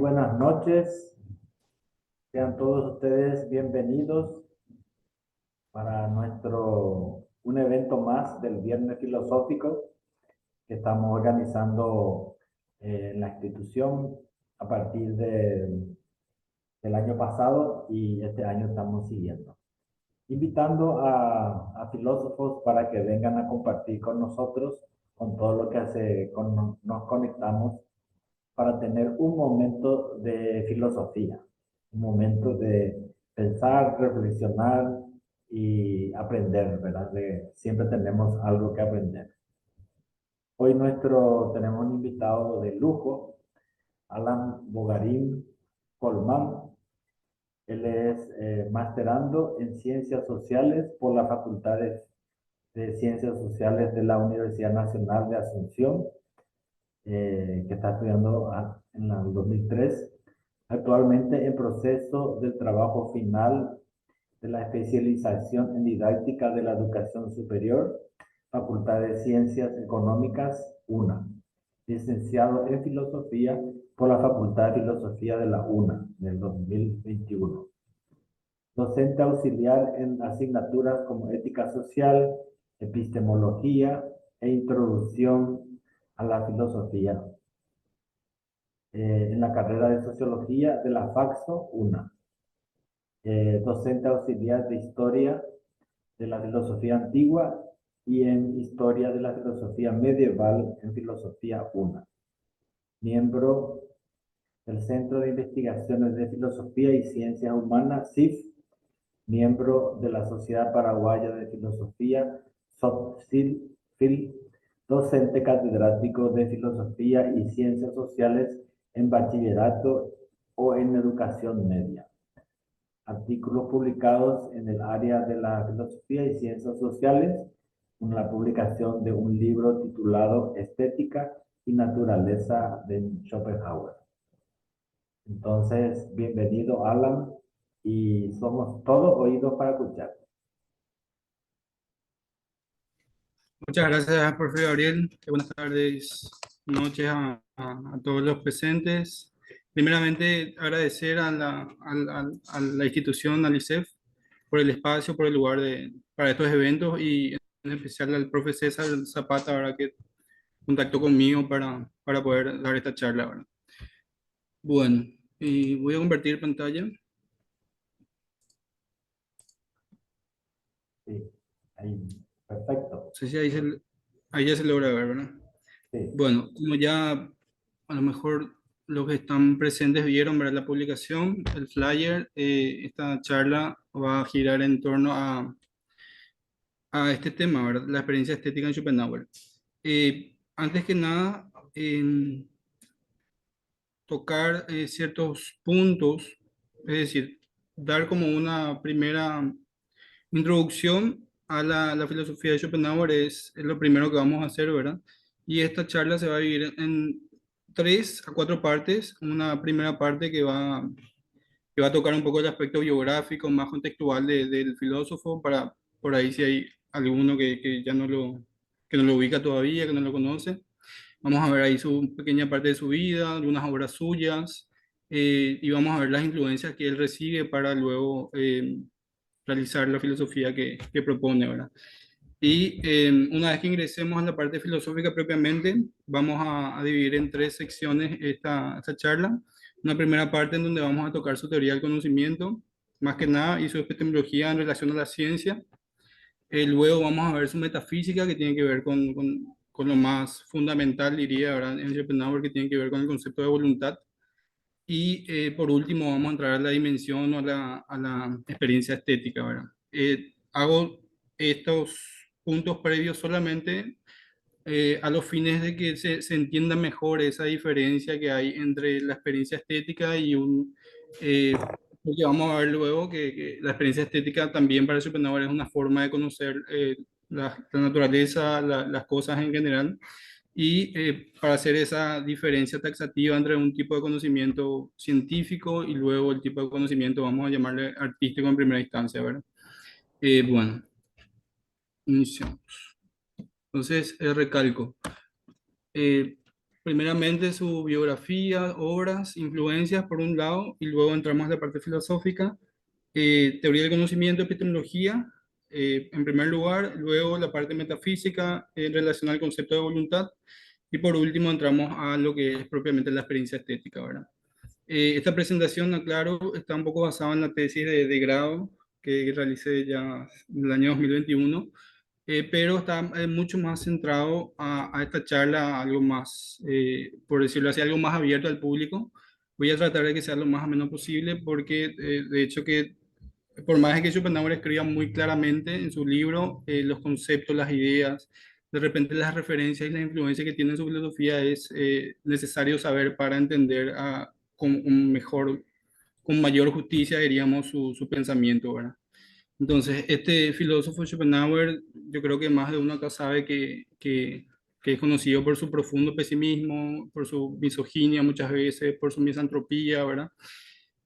buenas noches. Sean todos ustedes bienvenidos para un evento más del Viernes Filosófico que estamos organizando en la institución a partir del año pasado y este año estamos siguiendo. Invitando a filósofos para que vengan a compartir con nosotros con todo lo que nos conectamos para tener un momento de filosofía, un momento de pensar, reflexionar y aprender, ¿verdad? Siempre tenemos algo que aprender. Hoy tenemos un invitado de lujo, Alan Bogarín Colmán. Él es masterando en Ciencias Sociales por la Facultad de Ciencias Sociales de la Universidad Nacional de Asunción, que está estudiando en el 2003. Actualmente en proceso del trabajo final de la especialización en didáctica de la educación superior, Facultad de Ciencias Económicas, UNA. Licenciado en Filosofía por la Facultad de Filosofía de la UNA, del 2021. Docente auxiliar en asignaturas como Ética Social, Epistemología e Introducción a la Filosofía. En la carrera de Sociología de la FAXO, UNA. Docente auxiliar de Historia de la Filosofía Antigua y en Historia de la Filosofía Medieval en Filosofía UNA. Miembro del Centro de Investigaciones de Filosofía y Ciencias Humanas, CIF. Miembro de la Sociedad Paraguaya de Filosofía, SOCFIL. Docente catedrático de Filosofía y Ciencias Sociales en bachillerato o en educación media. Artículos publicados en el área de la filosofía y ciencias sociales, con la publicación de un libro titulado Estética y Naturaleza de Schopenhauer. Entonces, bienvenido, Alan, y somos todos oídos para escuchar. Muchas gracias, profe Gabriel. Buenas tardes, noches a todos los presentes. Primeramente, agradecer a la institución, al ICEF, por el espacio, por el lugar para estos eventos y en especial al profe César Zapata, ¿verdad? Que contactó conmigo para poder dar esta charla, ¿verdad? Bueno, y voy a convertir pantalla. Sí, ahí, perfecto. No sé si ahí ya se logra ver, ¿verdad? Sí. Bueno, como ya a lo mejor los que están presentes vieron, ¿verdad? La publicación, el flyer, esta charla va a girar en torno a este tema, ¿verdad? La experiencia estética en Schopenhauer. Antes que nada, tocar ciertos puntos, es decir, dar como una primera introducción a la filosofía de Schopenhauer es lo primero que vamos a hacer, ¿verdad? Y esta charla se va a dividir en 3 a 4 partes. Una primera parte que va a tocar un poco el aspecto biográfico, más contextual del filósofo, para por ahí si hay alguno que ya que no lo ubica todavía, que no lo conoce. Vamos a ver ahí su pequeña parte de su vida, algunas obras suyas, y vamos a ver las influencias que él recibe para luego realizar la filosofía que propone, ¿verdad? Y una vez que ingresemos a la parte filosófica propiamente, vamos a dividir en 3 secciones esta charla. Una primera parte en donde vamos a tocar su teoría del conocimiento, más que nada, y su epistemología en relación a la ciencia. Luego vamos a ver su metafísica, que tiene que ver con lo más fundamental, diría, ¿verdad? En Schopenhauer, que tiene que ver con el concepto de voluntad. Y por último vamos a entrar a la dimensión o a la experiencia estética, ¿verdad? Hago estos puntos previos solamente a los fines de que se entienda mejor esa diferencia que hay entre la experiencia estética eh, porque vamos a ver luego que la experiencia estética también para Schopenhauer es una forma de conocer la naturaleza, las cosas en general, y para hacer esa diferencia taxativa entre un tipo de conocimiento científico y luego el tipo de conocimiento, vamos a llamarle artístico en primera instancia, ¿verdad? Bueno, iniciamos. Entonces, recalco. Eh, primeramente su biografía, obras, influencias por un lado, y luego entramos a la parte filosófica, teoría del conocimiento, epistemología, en primer lugar, luego la parte metafísica en relación al concepto de voluntad, y por último entramos a lo que es propiamente la experiencia estética, ¿verdad? Esta presentación, aclaro, está un poco basada en la tesis de grado que realicé ya en el año 2021, pero está mucho más centrado a esta charla, a algo más, por decirlo así, algo más abierto al público. Voy a tratar de que sea lo más ameno posible porque de hecho que por más de que Schopenhauer escriba muy claramente en su libro los conceptos, las ideas, de repente las referencias y la influencia que tiene en su filosofía es necesario saber para entender con un mejor, con mayor justicia, diríamos, su pensamiento, ¿verdad? Entonces, este filósofo Schopenhauer, yo creo que más de uno acá sabe que es conocido por su profundo pesimismo, por su misoginia muchas veces, por su misantropía, ¿verdad?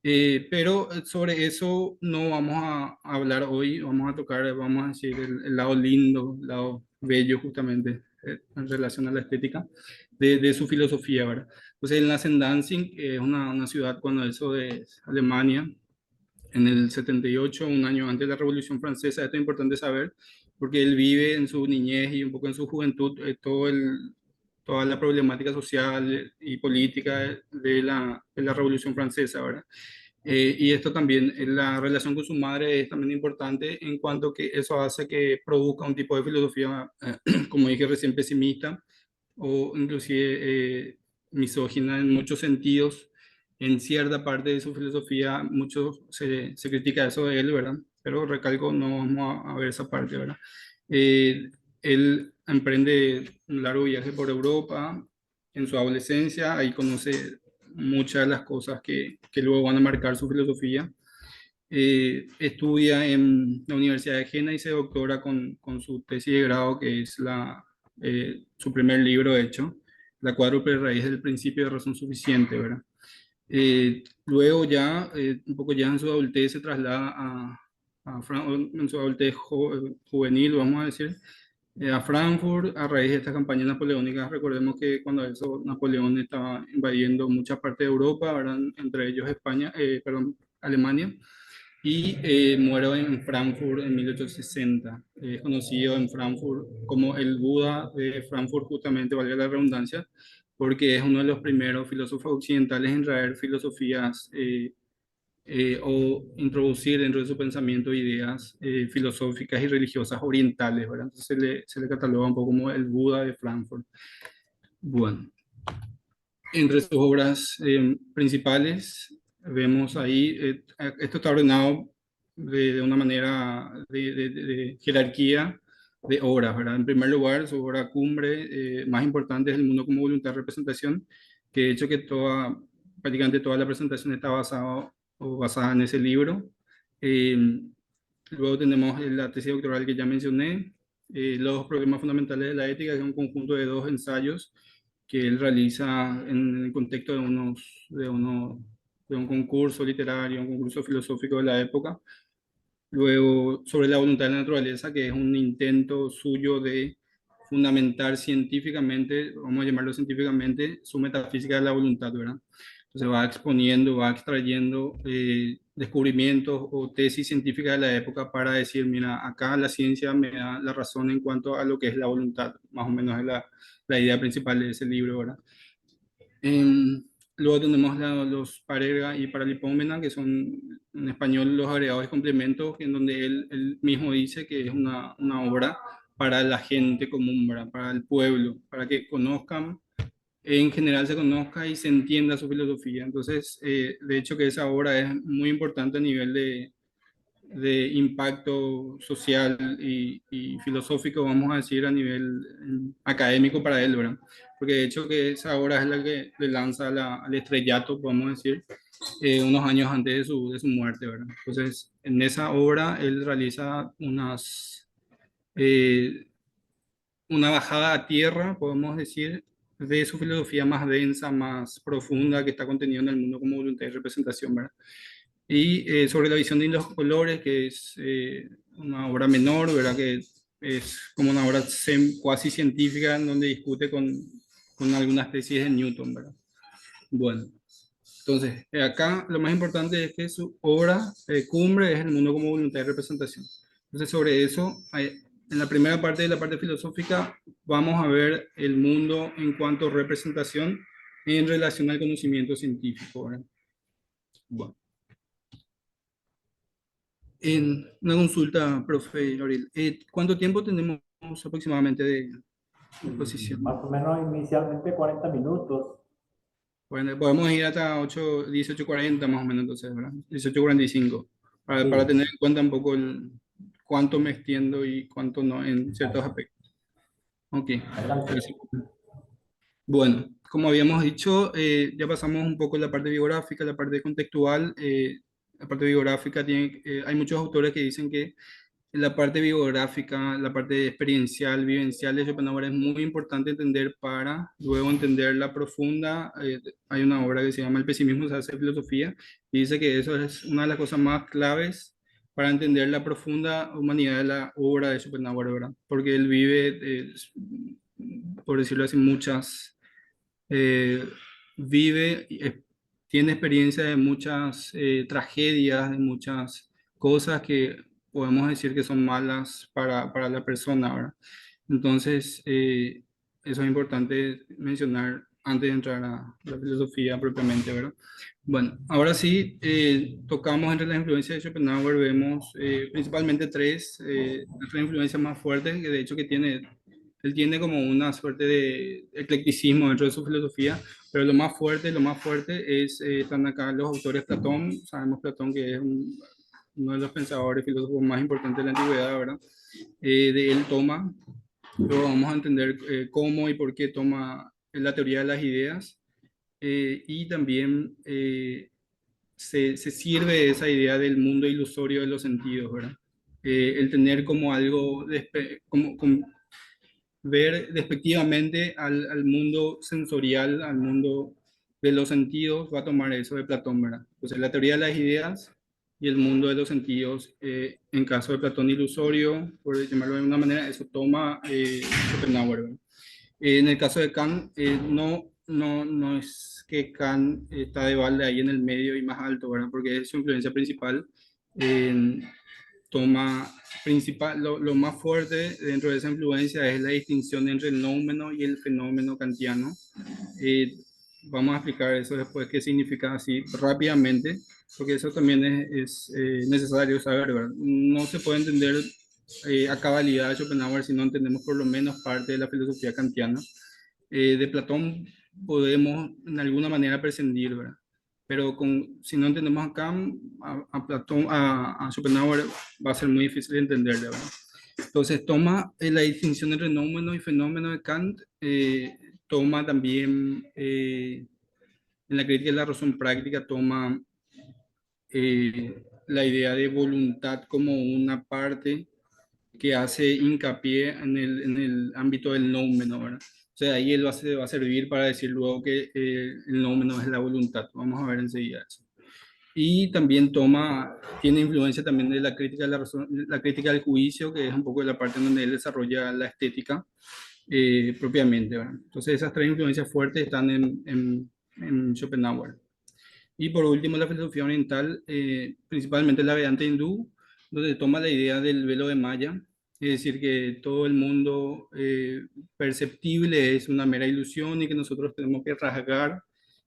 Pero sobre eso no vamos a hablar hoy, vamos a tocar, vamos a decir, el lado lindo, el lado bello justamente en relación a la estética de su filosofía, ¿verdad? Entonces él nace en Danzig, que es una ciudad cuando eso de Alemania, en el 78, un año antes de la Revolución Francesa. Esto es importante saber porque él vive en su niñez y un poco en su juventud toda la problemática social y política de la Revolución Francesa, ¿verdad? Y esto también, la relación con su madre es también importante en cuanto que eso hace que produzca un tipo de filosofía, como dije recién, pesimista o inclusive misógina en muchos sentidos. En cierta parte de su filosofía, mucho se critica eso de él, ¿verdad? Pero recalco, no vamos a ver esa parte, ¿verdad? Eh, Él emprende un largo viaje por Europa en su adolescencia, ahí conoce muchas de las cosas que luego van a marcar su filosofía. Estudia en la Universidad de Jena y se doctora con su tesis de grado, que es su primer libro, de hecho, La cuádruple raíz del principio de razón suficiente, ¿verdad? Luego ya, un poco ya en su adultez, se traslada en su adultez juvenil, vamos a decir, a Frankfurt a raíz de estas campañas napoleónicas. Recordemos que cuando eso, Napoleón estaba invadiendo muchas partes de Europa, ¿verdad? Entre ellos España, perdón, Alemania, y muero en Frankfurt en 1860. Es conocido en Frankfurt como el Buda de Frankfurt, justamente, valga la redundancia, porque es uno de los primeros filósofos occidentales en traer filosofías o introducir dentro de su pensamiento ideas filosóficas y religiosas orientales, ¿verdad? Entonces se le cataloga un poco como el Buda de Frankfurt. Bueno, entre sus obras principales vemos ahí, esto está ordenado de una manera de jerarquía de obras, ¿verdad? En primer lugar, su obra cumbre más importante es El mundo como voluntad de representación, que de hecho que prácticamente toda la presentación está basada en ese libro. Eh, Luego tenemos la tesis doctoral que ya mencioné, los problemas fundamentales de la ética, que es un conjunto de dos ensayos que él realiza en el contexto de un concurso literario, un concurso filosófico de la época. Luego, sobre la voluntad de la naturaleza, que es un intento suyo de fundamentar científicamente, vamos a llamarlo científicamente, su metafísica de la voluntad, ¿verdad? Entonces va exponiendo, va extrayendo descubrimientos o tesis científicas de la época para decir, mira, acá la ciencia me da la razón en cuanto a lo que es la voluntad, más o menos es la idea principal de ese libro, ¿verdad? Em, Luego tenemos los parerga y paralipómena, que son en español los agregados y complementos, en donde él mismo dice que es una obra para la gente común, ¿verdad? Para el pueblo, para que conozcan, en general se conozca y se entienda su filosofía. Entonces, de hecho que esa obra es muy importante a nivel de impacto social y filosófico, vamos a decir, a nivel académico para él, ¿verdad? Porque de hecho que esa obra es la que le lanza al estrellato, podemos decir, unos años antes de su muerte, ¿verdad? Entonces, en esa obra él realiza eh, una bajada a tierra, podemos decir, de su filosofía más densa, más profunda, que está contenida en el mundo como voluntad y representación, ¿verdad? Y sobre la visión de los colores, que es una obra menor, ¿verdad? Que es como una obra cuasi científica en donde discute con algunas tesis de Newton, ¿verdad? Bueno, entonces, acá lo más importante es que su obra cumbre es el mundo como voluntad de representación. Entonces, sobre eso, en la primera parte de la parte filosófica, vamos a ver el mundo en cuanto a representación en relación al conocimiento científico, ¿verdad? Bueno, en una consulta, profe Gabriel, ¿cuánto tiempo tenemos aproximadamente de exposición? Más o menos inicialmente 40 minutos. Bueno, podemos ir hasta 18:40 más o menos, entonces, ¿verdad? 18:45, para Sí, tener en cuenta un poco cuánto me extiendo y cuánto no en ciertos aspectos. Ok, adelante. gracias. Bueno, como habíamos dicho, ya pasamos un poco la parte biográfica, la parte contextual. La parte biográfica tiene, hay muchos autores que dicen que la parte biográfica, la parte experiencial, vivencial de Schopenhauer es muy importante entender para luego entender la profunda. Hay una obra que se llama El pesimismo se hace filosofía y dice que eso es una de las cosas más claves para entender la profunda humanidad de la obra de Schopenhauer, ¿verdad? Porque él vive, por decirlo así, eh, vive, tiene experiencia de muchas tragedias, de muchas cosas que podemos decir que son malas para la persona, ¿verdad? Entonces, eso es importante mencionar antes de entrar a la filosofía propiamente, ¿verdad? Bueno, ahora sí, tocamos entre las influencias de Schopenhauer, vemos principalmente tres influencias más fuertes, que de hecho que tiene, él tiene como una suerte de eclecticismo dentro de su filosofía, pero lo más fuerte es, están acá los autores Platón, sabemos Platón que es uno de los pensadores, filósofos más importantes de la antigüedad, ¿verdad? De él toma, luego vamos a entender cómo y por qué toma la teoría de las ideas, y también se sirve de esa idea del mundo ilusorio de los sentidos, ¿verdad? El tener como algo, como ver despectivamente al mundo sensorial, al mundo de los sentidos, va a tomar eso de Platón, ¿verdad? Entonces, la teoría de las ideas y el mundo de los sentidos, en caso de Platón ilusorio, por llamarlo de una manera, eso toma Schopenhauer, ¿verdad? En el caso de Kant, no es que Kant está de balde ahí en el medio y más alto, ¿verdad? Porque es su influencia principal. En, toma principal, lo más fuerte dentro de esa influencia es la distinción entre el noumeno y el fenómeno kantiano. Eh, Vamos a explicar eso después, qué significa así rápidamente, porque eso también es necesario saber, ¿verdad? No se puede entender a cabalidad Schopenhauer si no entendemos por lo menos parte de la filosofía kantiana. De Platón podemos en alguna manera prescindir, ¿verdad? Pero si no entendemos a Kant, a Platón, a Schopenhauer, va a ser muy difícil de entender, ¿verdad? Entonces toma la distinción entre nómeno y fenómeno de Kant, toma también en la crítica de la razón práctica, toma la idea de voluntad como una parte que hace hincapié en el ámbito del noumeno, ¿verdad? O sea, ahí él va a servir para decir luego que el noumeno es la voluntad. Vamos a ver enseguida eso. Y también tiene influencia también de la crítica de la razón, la crítica del juicio, que es un poco la parte en donde él desarrolla la estética propiamente, ¿verdad? Entonces esas tres influencias fuertes están en Schopenhauer. Y por último, la filosofía oriental, principalmente la Vedanta hindú, donde toma la idea del velo de Maya, es decir, que todo el mundo perceptible es una mera ilusión y que nosotros tenemos que rasgar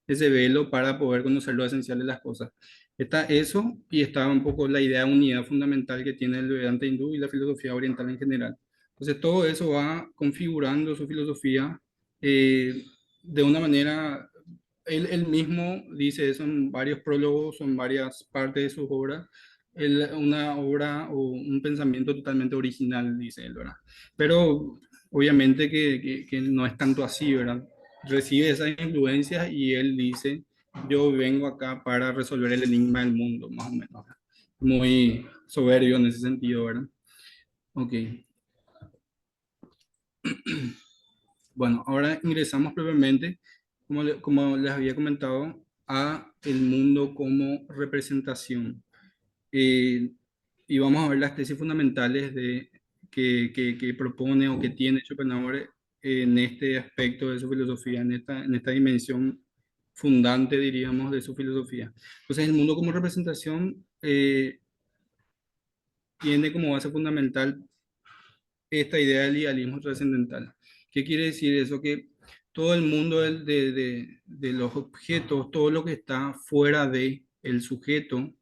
ese velo para poder conocer lo esencial de las cosas. Está eso y está un poco la idea de unidad fundamental que tiene el Vedanta hindú y la filosofía oriental en general. Entonces, todo eso va configurando su filosofía de una manera. Él mismo dice eso en varios prólogos, en varias partes de sus obras. Una obra o un pensamiento totalmente original, dice él, ¿verdad? Pero obviamente que no es tanto así, ¿verdad? Recibe esas influencias y él dice, yo vengo acá para resolver el enigma del mundo, más o menos, ¿verdad? Muy soberbio en ese sentido, ¿verdad? Ok. Bueno, ahora ingresamos brevemente, como les había comentado, a el mundo como representación. Eh, y vamos a ver las tesis fundamentales que propone o que tiene Schopenhauer en este aspecto de su filosofía, en esta dimensión fundante, diríamos, de su filosofía. Entonces, el mundo como representación tiene como base fundamental esta idea del idealismo trascendental. ¿Qué quiere decir eso? Que todo el mundo de los objetos, todo lo que está fuera de el sujeto,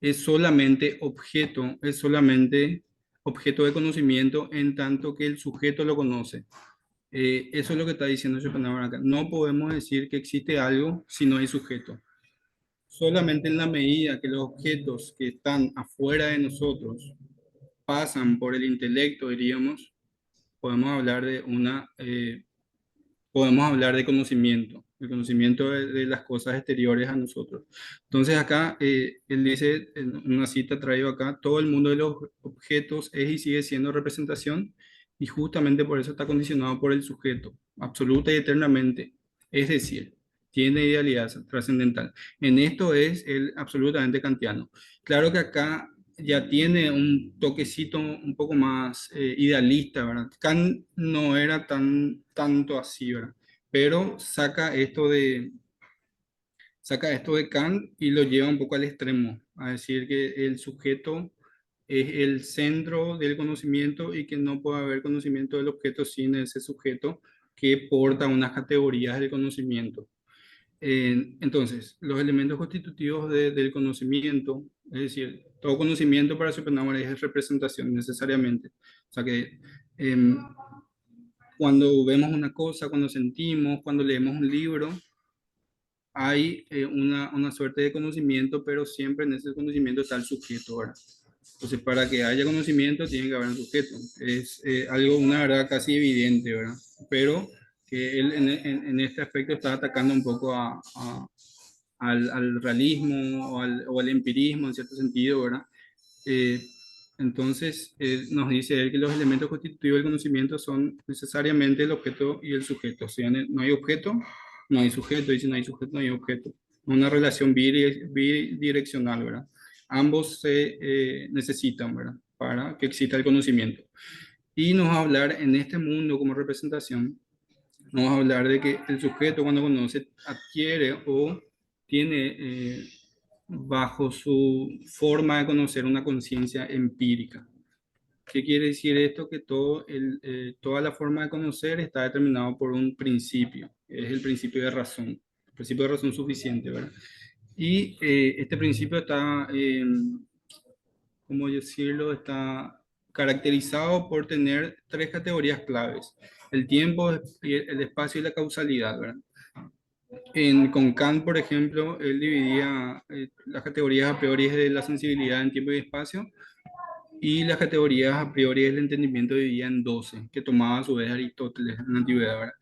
es solamente objeto de conocimiento en tanto que el sujeto lo conoce. Eso es lo que está diciendo Schopenhauer acá. No podemos decir que existe algo si no hay sujeto. Solamente en la medida que los objetos que están afuera de nosotros pasan por el intelecto, diríamos, podemos hablar de podemos hablar de conocimiento, el conocimiento de las cosas exteriores a nosotros. Entonces acá él dice, en una cita traído acá, todo el mundo de los objetos es y sigue siendo representación y justamente por eso está condicionado por el sujeto, absoluta y eternamente. Es decir, tiene idealidad trascendental. En esto es el absolutamente kantiano. Claro que acá ya tiene un toquecito un poco más idealista, ¿verdad? Kant no era tanto así, ¿verdad? Pero saca esto de Kant y lo lleva un poco al extremo, a decir que el sujeto es el centro del conocimiento y que no puede haber conocimiento del objeto sin ese sujeto que porta unas categorías del conocimiento. Entonces, los elementos constitutivos del conocimiento, es decir, todo conocimiento para Schopenhauer es representación necesariamente. O sea que em, cuando vemos una cosa, cuando sentimos, cuando leemos un libro, hay una suerte de conocimiento, pero siempre en ese conocimiento está el sujeto, ¿verdad? Entonces, para que haya conocimiento, tiene que haber un sujeto. Es algo, una verdad casi evidente, ¿verdad? Pero que él en este aspecto está atacando un poco al realismo o al empirismo en cierto sentido, ¿verdad? Eh, entonces, nos dice él que los elementos constitutivos del conocimiento son necesariamente el objeto y el sujeto. O sea, no hay objeto, no hay sujeto, y si no hay sujeto, no hay objeto. Una relación bidireccional, ¿verdad? Ambos se necesitan, ¿verdad? Para que exista el conocimiento. Y nos va a hablar en este mundo como representación, nos va a hablar de que el sujeto cuando conoce adquiere o tiene bajo su forma de conocer una conciencia empírica. ¿Qué quiere decir esto? Que toda la forma de conocer está determinado por un principio, es el principio de razón, el principio de razón suficiente, ¿verdad? Y este principio está, ¿cómo decirlo? Está caracterizado por tener tres categorías claves: el tiempo, el espacio y la causalidad, ¿verdad? Con Kant, por ejemplo, él dividía las categorías a priori de la sensibilidad en tiempo y espacio, y las categorías a priori del entendimiento dividía en 12, que tomaba a su vez Aristóteles en la antigüedad, ¿verdad?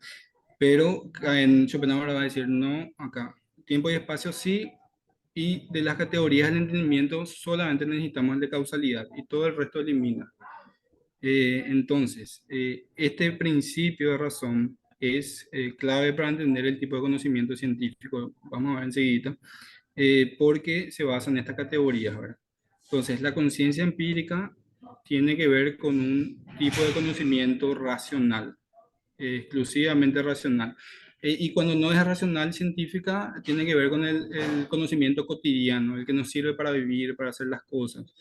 Pero en Schopenhauer va a decir, no, acá, tiempo y espacio sí, y de las categorías del entendimiento solamente necesitamos el de causalidad, y todo el resto elimina. Entonces, este principio de razón es clave para entender el tipo de conocimiento científico, vamos a ver enseguida, porque se basa en estas categorías, ¿verdad? Entonces, la conciencia empírica tiene que ver con un tipo de conocimiento racional, exclusivamente racional. Y cuando no es racional científica, tiene que ver con el conocimiento cotidiano, el que nos sirve para vivir, para hacer las cosas,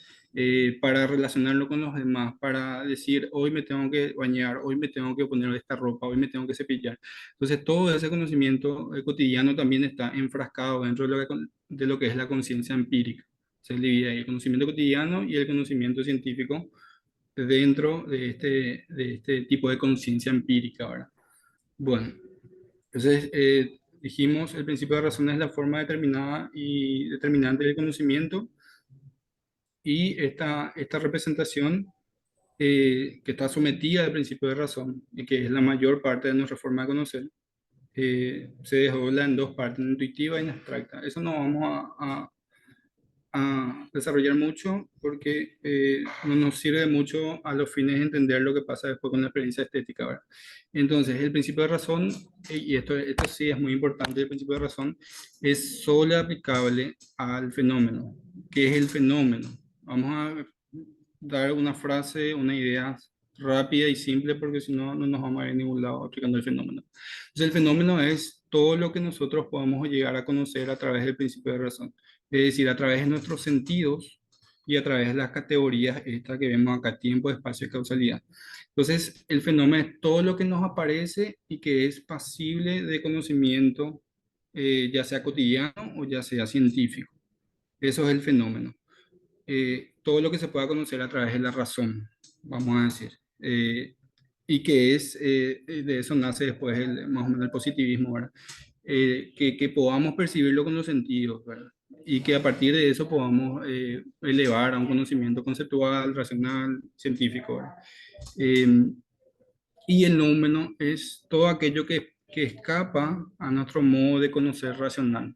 para relacionarlo con los demás, para decir, hoy me tengo que bañar, hoy me tengo que poner esta ropa, hoy me tengo que cepillar. Entonces, todo ese conocimiento cotidiano también está enfrascado dentro de lo que es la conciencia empírica. Se divide ahí el conocimiento cotidiano y el conocimiento científico dentro de este tipo de conciencia empírica, ¿verdad? Bueno, entonces dijimos, el principio de razón es la forma determinada y determinante del conocimiento, y esta representación que está sometida al principio de razón y que es la mayor parte de nuestra forma de conocer, se desdobla en dos partes, intuitiva y abstracta. Eso no vamos a desarrollar mucho porque no nos sirve mucho a los fines de entender lo que pasa después con la experiencia estética, ¿verdad? Entonces, el principio de razón, y esto sí es muy importante, el principio de razón es solo aplicable al fenómeno. ¿Qué es el fenómeno? Vamos a dar una frase, una idea rápida y simple porque si no, no nos vamos a ir a ningún lado explicando el fenómeno. Entonces, el fenómeno es todo lo que nosotros podamos llegar a conocer a través del principio de razón, es decir, a través de nuestros sentidos y a través de las categorías estas que vemos acá, tiempo, espacio y causalidad. Entonces, el fenómeno es todo lo que nos aparece y que es pasible de conocimiento, ya sea cotidiano o ya sea científico. Eso es el fenómeno. Todo lo que se pueda conocer a través de la razón, vamos a decir. Y que es, de eso nace después más o menos el positivismo, ¿verdad? Que podamos percibirlo con los sentidos, ¿verdad? Y que a partir de eso podamos elevar a un conocimiento conceptual, racional, científico, ¿verdad? Eh, y el nómeno es todo aquello que escapa a nuestro modo de conocer racional.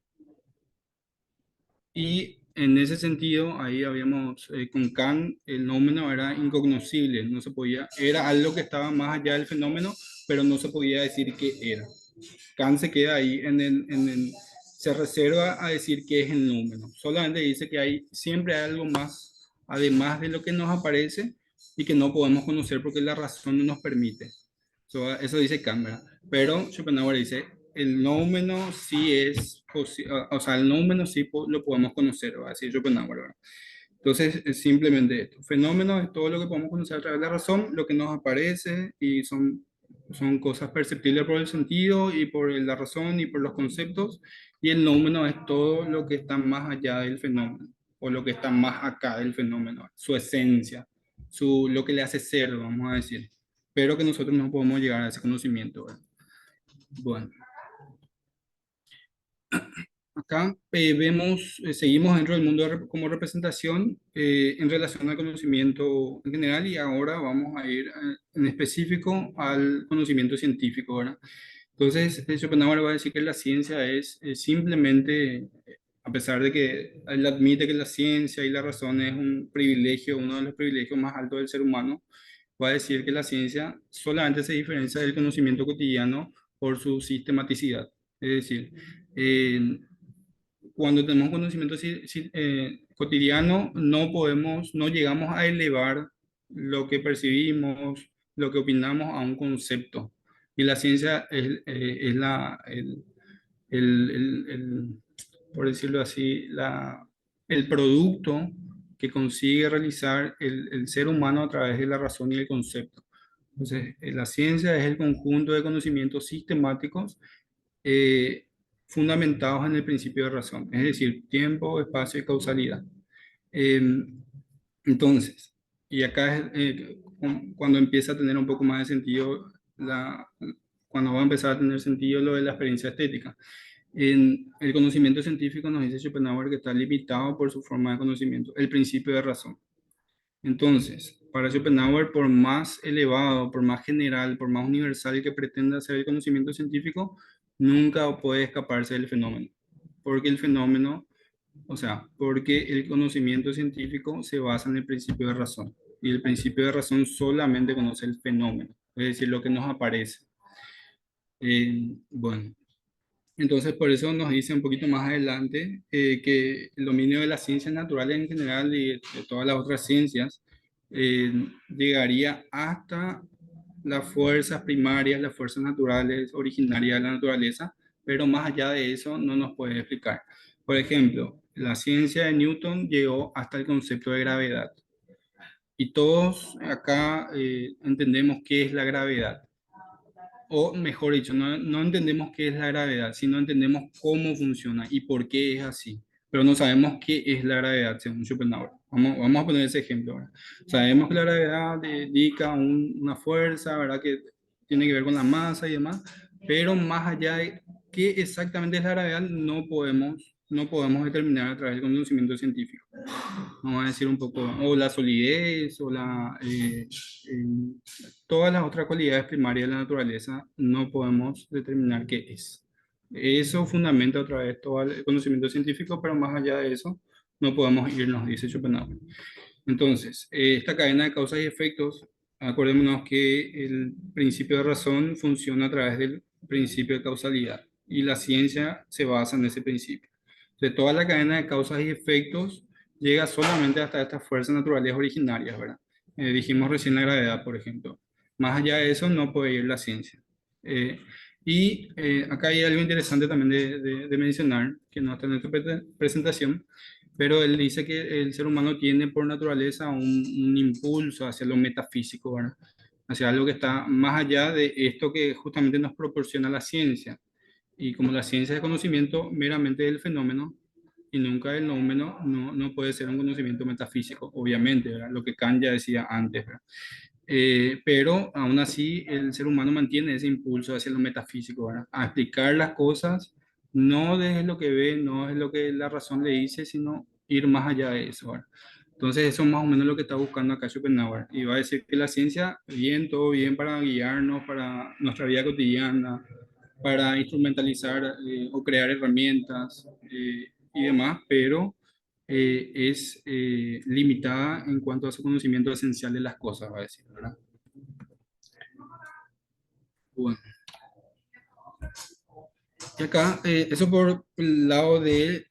Y en ese sentido, ahí habíamos, con Kant, el nómeno era incognoscible, no se podía, era algo que estaba más allá del fenómeno, pero no se podía decir qué era. Kant se queda ahí se reserva a decir qué es el número. Solamente dice que hay, siempre hay algo más, además de lo que nos aparece y que no podemos conocer porque la razón no nos permite. Eso dice Kant, ¿verdad? Pero Schopenhauer dice, el número sí es, o sea, el número sí lo podemos conocer, va a decir Schopenhauer, ¿verdad? Entonces, es simplemente esto. Fenómeno es todo lo que podemos conocer a través de la razón, lo que nos aparece y son cosas perceptibles por el sentido y por la razón y por los conceptos. Y el nómeno es todo lo que está más allá del fenómeno o lo que está más acá del fenómeno, su esencia, lo que le hace ser, vamos a decir. Pero que nosotros no podemos llegar a ese conocimiento, ¿verdad? Bueno. Acá vemos, seguimos dentro del mundo como representación en relación al conocimiento en general y ahora vamos a ir en específico al conocimiento científico, ¿verdad? Entonces, Schopenhauer va a decir que la ciencia es simplemente, a pesar de que él admite que la ciencia y la razón es un privilegio, uno de los privilegios más altos del ser humano, va a decir que la ciencia solamente se diferencia del conocimiento cotidiano por su sistematicidad. Es decir, eh, cuando tenemos conocimiento cotidiano, no llegamos a elevar lo que percibimos, lo que opinamos a un concepto. Y la ciencia es el, por decirlo así, el producto que consigue realizar el ser humano a través de la razón y el concepto. Entonces, la ciencia es el conjunto de conocimientos sistemáticos eh, fundamentados en el principio de razón, es decir, tiempo, espacio y causalidad. Eh, entonces, y acá es cuando empieza a tener un poco más de sentido, cuando va a empezar a tener sentido lo de la experiencia estética. En el conocimiento científico nos dice Schopenhauer que está limitado por su forma de conocimiento, el principio de razón. Entonces, para Schopenhauer, por más elevado, por más general, por más universal que pretenda ser el conocimiento científico, nunca puede escaparse del fenómeno. Porque el fenómeno, o sea, porque el conocimiento científico se basa en el principio de razón. Y el principio de razón solamente conoce el fenómeno, es decir, lo que nos aparece. Bueno, entonces por eso nos dice un poquito más adelante que el dominio de las ciencias naturales en general y de todas las otras ciencias llegaría hasta las fuerzas primarias, las fuerzas naturales originarias de la naturaleza, pero más allá de eso no nos puede explicar. Por ejemplo, la ciencia de Newton llegó hasta el concepto de gravedad. Y todos acá entendemos qué es la gravedad. O mejor dicho, no entendemos qué es la gravedad, sino entendemos cómo funciona y por qué es así. Pero no sabemos qué es la gravedad, según Schopenhauer. Vamos a poner ese ejemplo ahora. Sabemos que la gravedad indica una fuerza, ¿verdad? Que tiene que ver con la masa y demás, pero más allá de qué exactamente es la gravedad, no podemos determinar a través del conocimiento científico. Vamos a decir un poco, o la solidez, o todas las otras cualidades primarias de la naturaleza, no podemos determinar qué es. Eso fundamenta otra vez todo el conocimiento científico, pero más allá de eso, no podemos irnos, dice Schopenhauer. Entonces, esta cadena de causas y efectos, acordémonos que el principio de razón funciona a través del principio de causalidad, y la ciencia se basa en ese principio. De toda la cadena de causas y efectos llega solamente hasta estas fuerzas naturales originarias, ¿verdad? Dijimos recién la gravedad, por ejemplo. Más allá de eso no puede ir la ciencia. Eh, Acá hay algo interesante también de mencionar, que no está en esta presentación, pero él dice que el ser humano tiene por naturaleza un impulso hacia lo metafísico, ¿verdad? Hacia algo que está más allá de esto que justamente nos proporciona la ciencia. Y como la ciencia es conocimiento meramente del fenómeno y nunca del nómeno, no puede ser un conocimiento metafísico, obviamente, ¿verdad? Lo que Kant ya decía antes, ¿verdad? Pero aún así el ser humano mantiene ese impulso hacia lo metafísico, ¿verdad? A explicar las cosas no desde lo que ve, no es lo que la razón le dice, sino ir más allá de eso, ¿verdad? Entonces eso es más o menos lo que está buscando acá Schopenhauer. Y va a decir que la ciencia, bien, todo bien para guiarnos, para nuestra vida cotidiana, para instrumentalizar o crear herramientas y demás, pero es limitada en cuanto a su conocimiento esencial de las cosas, va a decir, ¿verdad? Bueno, y acá, eso por el lado del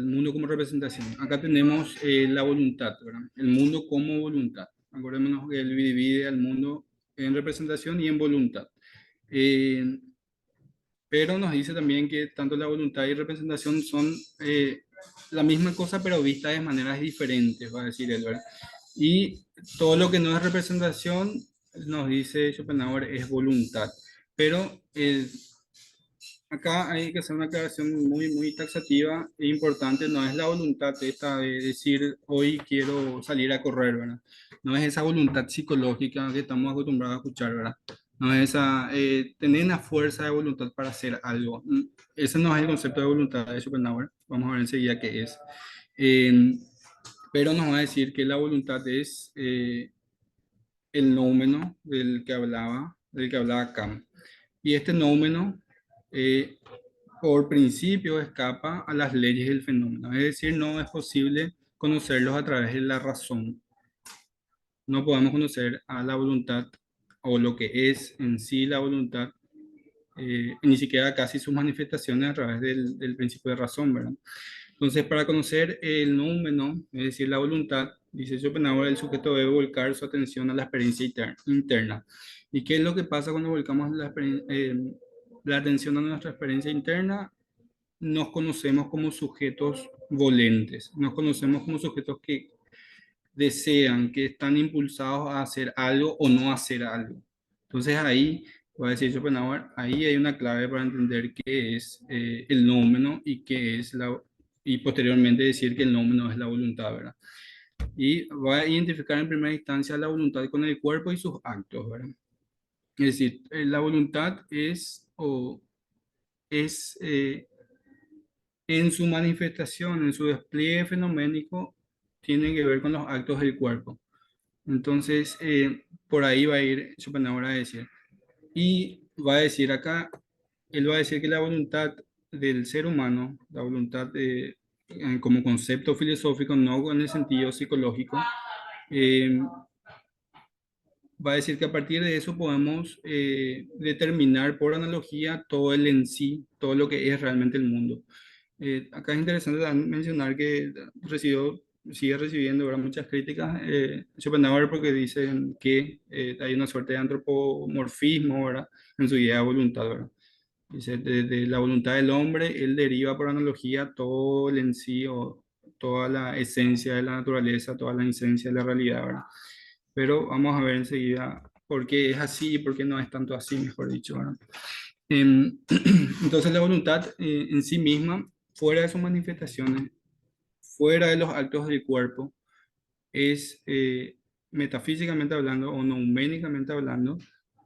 mundo como representación. Acá tenemos la voluntad, ¿verdad? El mundo como voluntad. Acordémonos que él divide al mundo en representación y en voluntad. Eh, pero nos dice también que tanto la voluntad y representación son la misma cosa, pero vista de maneras diferentes, va a decir él, ¿verdad? Y todo lo que no es representación, nos dice Schopenhauer, es voluntad. Pero acá hay que hacer una aclaración muy taxativa e importante. No es la voluntad esta de decir, hoy quiero salir a correr, ¿verdad? No es esa voluntad psicológica que estamos acostumbrados a escuchar, ¿verdad? No es esa, tener una fuerza de voluntad para hacer algo. Ese no es el concepto de voluntad de Schopenhauer. Vamos a ver enseguida qué es. Eh, pero nos va a decir que la voluntad es el nómeno del que hablaba Kant. Y este nómeno, eh, por principio, escapa a las leyes del fenómeno. Es decir, no es posible conocerlos a través de la razón. No podemos conocer a la voluntad o lo que es en sí la voluntad, ni siquiera casi sus manifestaciones a través del principio de razón, ¿verdad? Entonces, para conocer el nómeno, es decir, la voluntad, dice Schopenhauer, el sujeto debe volcar su atención a la experiencia interna. ¿Y qué es lo que pasa cuando volcamos la atención a nuestra experiencia interna? Nos conocemos como sujetos volentes, nos conocemos como sujetos que desean, que están impulsados a hacer algo o no hacer algo. Entonces ahí, voy a decir Schopenhauer, ahí hay una clave para entender qué es el nómeno y qué es y posteriormente decir que el nómeno es la voluntad, ¿verdad? Y va a identificar en primera instancia la voluntad con el cuerpo y sus actos, ¿verdad? Es decir, la voluntad es en su manifestación, en su despliegue fenoménico, tiene que ver con los actos del cuerpo. Entonces, por ahí va a ir Schopenhauer a decir. Y va a decir acá, él va a decir que la voluntad del ser humano, la voluntad como concepto filosófico, no en el sentido psicológico, eh, va a decir que a partir de eso podemos determinar por analogía todo el en sí, todo lo que es realmente el mundo. Acá es interesante también mencionar que sigue recibiendo, ¿verdad?, muchas críticas Schopenhauer porque dicen que hay una suerte de antropomorfismo, ¿verdad?, en su idea de voluntad, ¿verdad? Dice, de la voluntad del hombre, él deriva por analogía todo el en sí o toda la esencia de la naturaleza, toda la esencia de la realidad, ¿verdad? Pero vamos a ver enseguida por qué es así y por qué no es tanto así, mejor dicho, ¿verdad? Em, Entonces la voluntad en sí misma, fuera de sus manifestaciones, fuera de los actos del cuerpo, es metafísicamente hablando o nouménicamente hablando,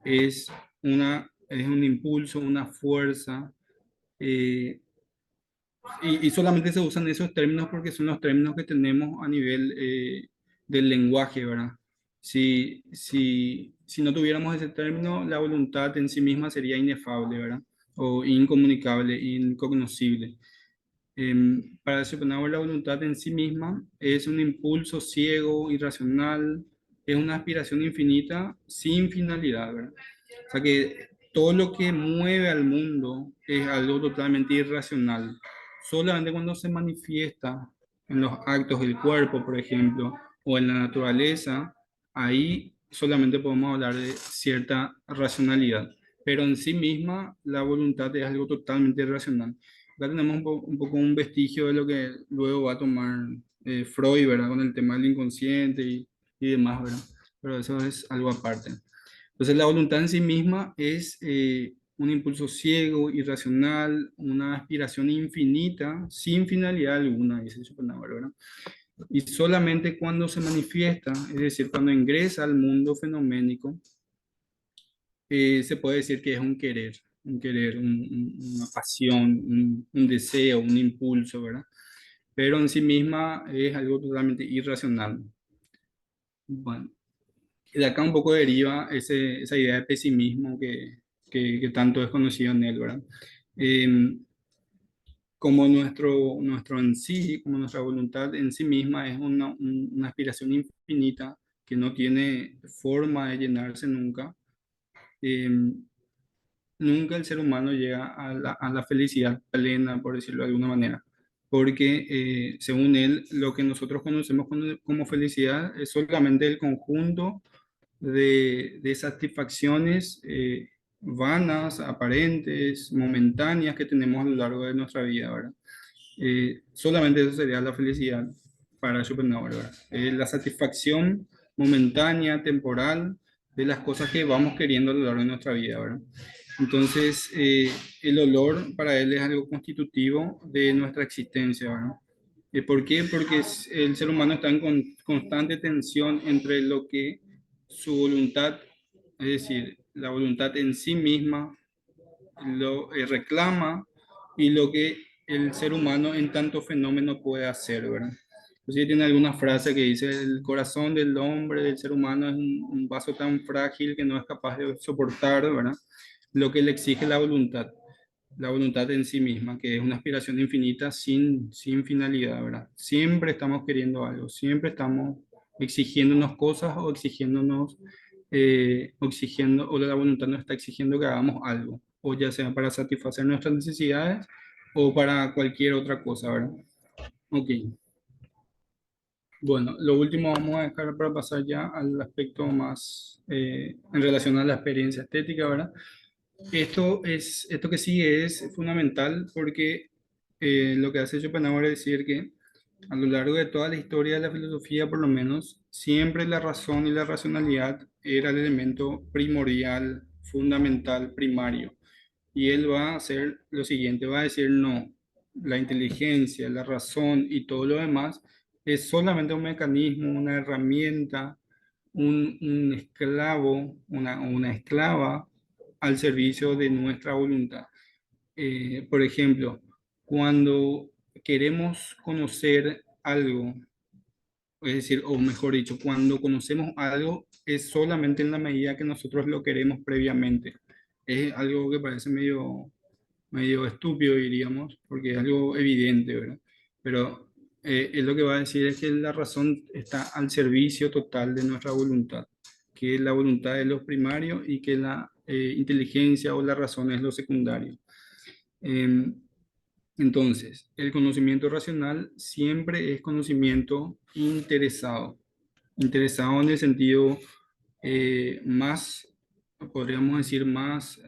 es un impulso, una fuerza, eh, y solamente se usan esos términos porque son los términos que tenemos a nivel del lenguaje, ¿verdad? Si no tuviéramos ese término, la voluntad en sí misma sería inefable, ¿verdad? O incomunicable, incognoscible. Para Schopenhauer, la voluntad en sí misma es un impulso ciego, irracional, es una aspiración infinita sin finalidad, ¿verdad? O sea que todo lo que mueve al mundo es algo totalmente irracional. Solamente cuando se manifiesta en los actos del cuerpo, por ejemplo, o en la naturaleza, ahí solamente podemos hablar de cierta racionalidad. Pero en sí misma, la voluntad es algo totalmente irracional. Acá tenemos un poco un vestigio de lo que luego va a tomar Freud, ¿verdad? Con el tema del inconsciente y demás, ¿verdad? Pero eso es algo aparte. Entonces, la voluntad en sí misma es un impulso ciego, irracional, una aspiración infinita, sin finalidad alguna, dice Schopenhauer, ¿verdad? Y solamente cuando se manifiesta, es decir, cuando ingresa al mundo fenoménico, se puede decir que es un querer, una pasión, un deseo, un impulso, ¿verdad? Pero en sí misma es algo totalmente irracional. Bueno, y de acá un poco deriva esa idea de pesimismo que tanto es conocido en él, ¿verdad? Eh, como nuestro en sí, como nuestra voluntad en sí misma es una aspiración infinita que no tiene forma de llenarse nunca, eh, nunca el ser humano llega a la felicidad plena, por decirlo de alguna manera, porque según él, lo que nosotros conocemos como felicidad es solamente el conjunto de satisfacciones vanas, aparentes, momentáneas que tenemos a lo largo de nuestra vida, ¿verdad? Solamente eso sería la felicidad para Schopenhauer, ¿verdad? La satisfacción momentánea, temporal, de las cosas que vamos queriendo a lo largo de nuestra vida, ¿verdad? Entonces, el olor para él es algo constitutivo de nuestra existencia, ¿verdad? ¿Por qué? Porque el ser humano está en constante tensión entre lo que su voluntad, es decir, la voluntad en sí misma, lo reclama y lo que el ser humano en tanto fenómeno puede hacer, ¿verdad? Entonces tiene alguna frase que dice, el corazón del hombre, del ser humano, es un vaso tan frágil que no es capaz de soportar, ¿verdad? Lo que le exige la voluntad en sí misma, que es una aspiración infinita sin finalidad, ¿verdad? Siempre estamos queriendo algo, siempre estamos exigiéndonos cosas o o la voluntad nos está exigiendo que hagamos algo, o ya sea para satisfacer nuestras necesidades o para cualquier otra cosa, ¿verdad? Ok, bueno, lo último vamos a dejar para pasar ya al aspecto más en relación a la experiencia estética, ¿verdad? Esto que sigue es fundamental porque lo que hace Schopenhauer es decir que a lo largo de toda la historia de la filosofía, por lo menos, siempre la razón y la racionalidad era el elemento primordial, fundamental, primario. Y él va a hacer lo siguiente, va a decir no, la inteligencia, la razón y todo lo demás es solamente un mecanismo, una herramienta, un esclavo, una esclava al servicio de nuestra voluntad. Por ejemplo, cuando queremos conocer algo, es decir, o mejor dicho, cuando conocemos algo, es solamente en la medida que nosotros lo queremos previamente. Es algo que parece medio estúpido, diríamos, porque es algo evidente, ¿verdad? Pero es lo que va a decir es que la razón está al servicio total de nuestra voluntad, que la voluntad es lo primario y que la inteligencia o la razón es lo secundario. Em, entonces, el conocimiento racional siempre es conocimiento interesado, interesado en el sentido más, podríamos decir, más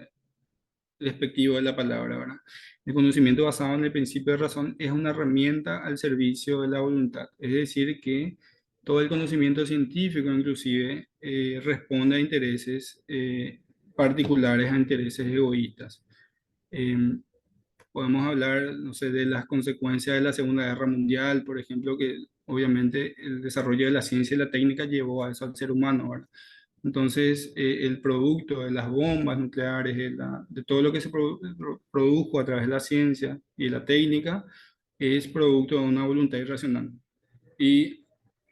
despectivo de la palabra, ¿verdad? El conocimiento basado en el principio de razón es una herramienta al servicio de la voluntad. Es decir, que todo el conocimiento científico, inclusive, responde a intereses particulares, a intereses egoístas. Em, Podemos hablar, no sé, de las consecuencias de la Segunda Guerra Mundial, por ejemplo, que obviamente el desarrollo de la ciencia y la técnica llevó a eso al ser humano, ¿verdad? Entonces, el producto de las bombas nucleares, de todo lo que se produjo a través de la ciencia y la técnica, es producto de una voluntad irracional. Y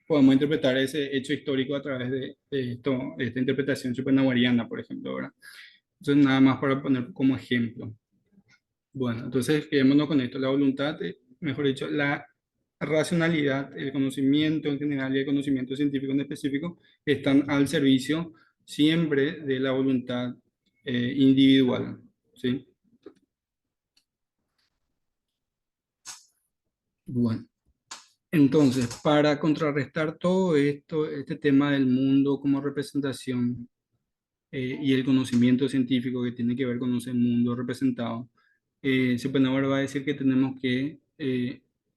podemos interpretar ese hecho histórico a través de esta interpretación schopenhaueriana, por ejemplo, ¿verdad? Entonces, nada más para poner como ejemplo. Bueno, entonces quedémonos con esto. La voluntad, mejor dicho, la racionalidad, el conocimiento en general y el conocimiento científico en específico están al servicio siempre de la voluntad individual, ¿sí? Bueno, Entonces, para contrarrestar todo esto, este tema del mundo como representación y el conocimiento científico que tiene que ver con ese mundo representado, Schopenhauer va a decir que tenemos que,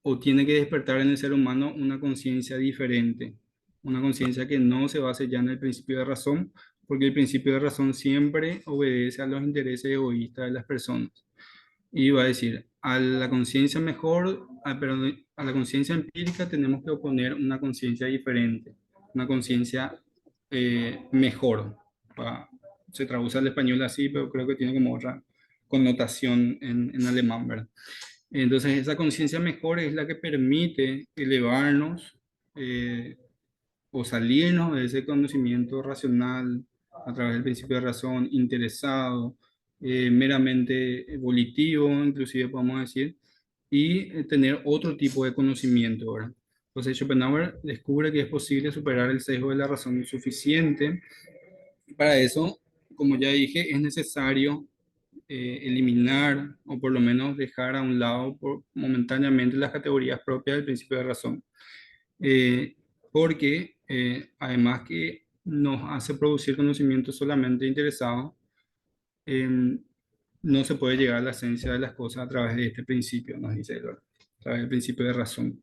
o tiene que despertar en el ser humano una conciencia diferente, una conciencia que no se base ya en el principio de razón, porque el principio de razón siempre obedece a los intereses egoístas de las personas. Y va a decir, a la conciencia mejor, perdón, a la conciencia empírica tenemos que oponer una conciencia diferente, una conciencia mejor. Pa- Se traduce al español así, pero creo que tiene como otra connotación en alemán, ¿verdad? Entonces, esa conciencia mejor es la que permite elevarnos o salirnos de ese conocimiento racional a través del principio de razón, interesado, meramente volitivo, inclusive podemos decir, y tener otro tipo de conocimiento, ¿verdad? Entonces Schopenhauer descubre que es posible superar el sesgo de la razón suficiente. Para eso, como ya dije, es necesario eliminar o por lo menos dejar a un lado momentáneamente las categorías propias del principio de razón, eh, porque además que nos hace producir conocimiento solamente interesado, no se puede llegar a la esencia de las cosas a través de este principio, nos dice Edward, a través del principio de razón.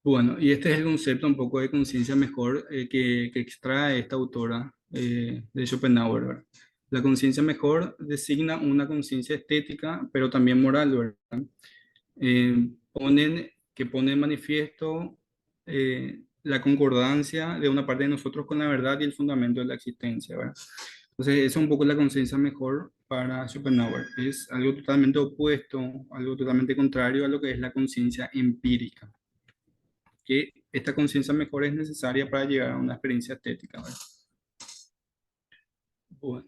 Bueno, y este es el concepto un poco de conciencia mejor que extrae esta autora de Schopenhauer, ¿verdad? La conciencia mejor designa una conciencia estética, pero también moral, ¿verdad? Que pone en manifiesto la concordancia de una parte de nosotros con la verdad y el fundamento de la existencia, ¿verdad? Entonces, esa es un poco la conciencia mejor para Schopenhauer. Es algo totalmente opuesto, algo totalmente contrario a lo que es la conciencia empírica, que esta conciencia mejor es necesaria para llegar a una experiencia estética, ¿verdad? Bueno,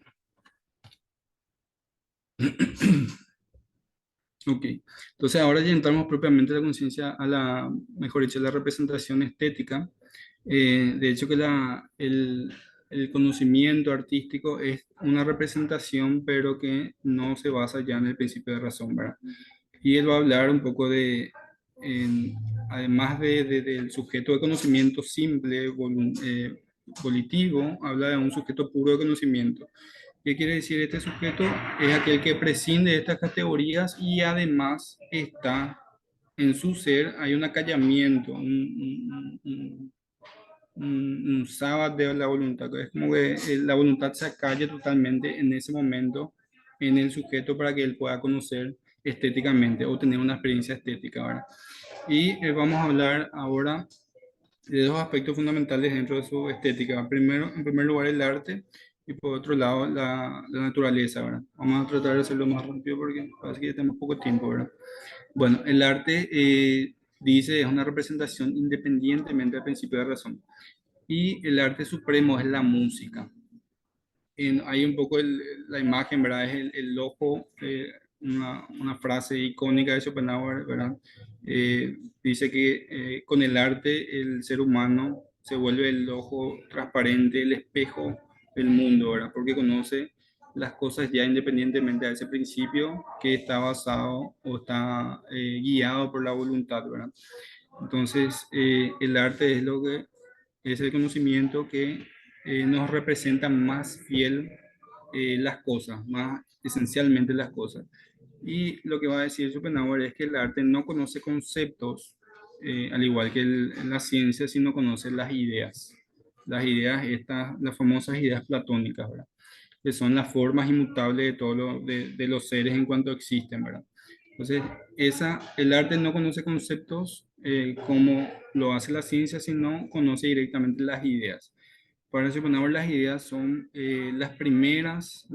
ok. Entonces, ahora ya entramos propiamente a la conciencia, a la, mejor dicho, a la representación estética. De hecho, que el conocimiento artístico es una representación, pero que no se basa ya en el principio de razón, ¿verdad? Y él va a hablar un poco de, además del sujeto de conocimiento simple, volitivo, habla de un sujeto puro de conocimiento. ¿Qué quiere decir este sujeto? Es aquel que prescinde de estas categorías y además está en su ser, hay un acallamiento, un sábado de la voluntad. Es como que la voluntad se acalla totalmente en ese momento en el sujeto para que él pueda conocer estéticamente o tener una experiencia estética, ¿verdad? Y vamos a hablar ahora de dos aspectos fundamentales dentro de su estética. Primero, en primer lugar, el arte y por otro lado, la naturaleza, ¿verdad? Vamos a tratar de hacerlo más rápido porque parece que ya tenemos poco tiempo, ¿verdad? Bueno, el arte, dice, es una representación independientemente del principio de razón. Y el arte supremo es la música. Hay un poco la imagen, ¿verdad? Es el ojo, una frase icónica de Schopenhauer, ¿verdad? Dice que con el arte el ser humano se vuelve el ojo transparente, el espejo del mundo, ¿verdad? Porque conoce las cosas ya independientemente de ese principio que está basado o está guiado por la voluntad, ¿verdad? Entonces, el arte es lo que es el conocimiento que nos representa más fiel las cosas, más esencialmente las cosas. Y lo que va a decir Schopenhauer es que el arte no conoce conceptos, al igual que la ciencia, sino conoce las ideas. Las ideas, estas, las famosas ideas platónicas, ¿verdad? Que son las formas inmutables de, de los seres en cuanto existen, ¿verdad? Entonces, el arte no conoce conceptos como lo hace la ciencia, sino conoce directamente las ideas. Para Schopenhauer, las ideas son las primeras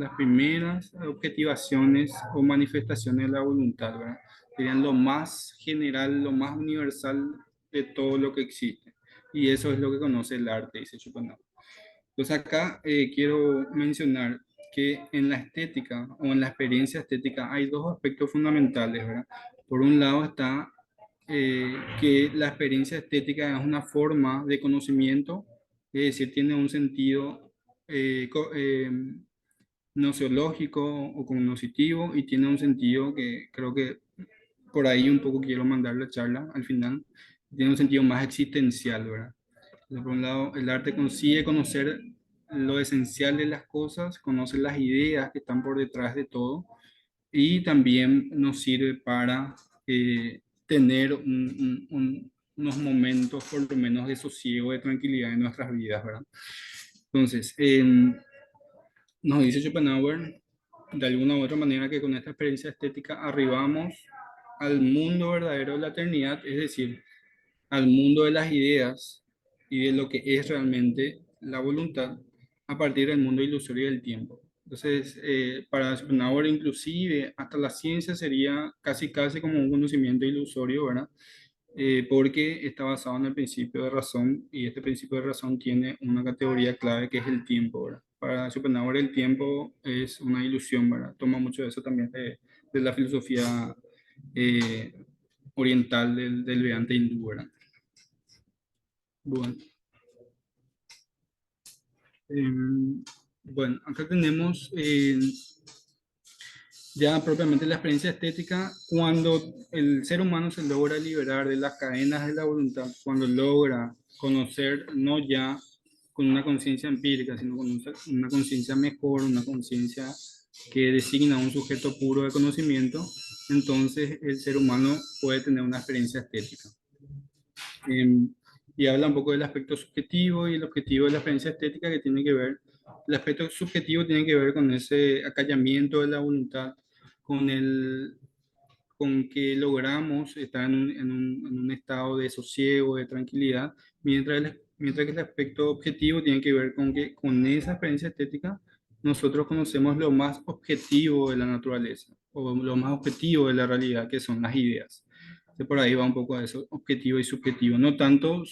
objetivaciones o manifestaciones de la voluntad, ¿verdad? Serían lo más general, lo más universal de todo lo que existe. Y eso es lo que conoce el arte, dice Schopenhauer. Entonces acá quiero mencionar que en la estética o en la experiencia estética hay dos aspectos fundamentales, ¿verdad? Por un lado está que la experiencia estética es una forma de conocimiento, es decir, tiene un sentido nociológico o cognoscitivo y tiene un sentido que creo que por ahí un poco quiero mandar la charla al final. Tiene un sentido más existencial, ¿verdad? Por un lado, el arte consigue conocer lo esencial de las cosas, conocer las ideas que están por detrás de todo y también nos sirve para tener unos momentos por lo menos de sosiego, de tranquilidad en nuestras vidas, ¿verdad? Entonces, nos dice Schopenhauer de alguna u otra manera que con esta experiencia estética arribamos al mundo verdadero de la eternidad, es decir, al mundo de las ideas y de lo que es realmente la voluntad a partir del mundo ilusorio del tiempo. Entonces, para Schopenhauer, inclusive, hasta la ciencia sería casi casi como un conocimiento ilusorio, ¿verdad? Porque está basado en el principio de razón y este principio de razón tiene una categoría clave que es el tiempo, ¿verdad? Para Schopenhauer el tiempo es una ilusión, ¿verdad? Toma mucho de eso también de la filosofía eh, oriental del Vedanta hindú, ¿verdad? Bueno, bueno, acá tenemos ya propiamente la experiencia estética cuando el ser humano se logra liberar de las cadenas de la voluntad, cuando logra conocer no ya con una conciencia empírica, sino con una conciencia mejor, una conciencia que designa un sujeto puro de conocimiento, entonces el ser humano puede tener una experiencia estética. Eh, y habla un poco del aspecto subjetivo y el objetivo de la experiencia estética que tiene que ver, el aspecto subjetivo tiene que ver con ese acallamiento de la voluntad, con con que logramos estar en un estado de sosiego, de tranquilidad, mientras que el aspecto objetivo tiene que ver con que con esa experiencia estética nosotros conocemos lo más objetivo de la naturaleza, o lo más objetivo de la realidad, que son las ideas. Entonces, por ahí va un poco a eso, objetivo y subjetivo. No tanto,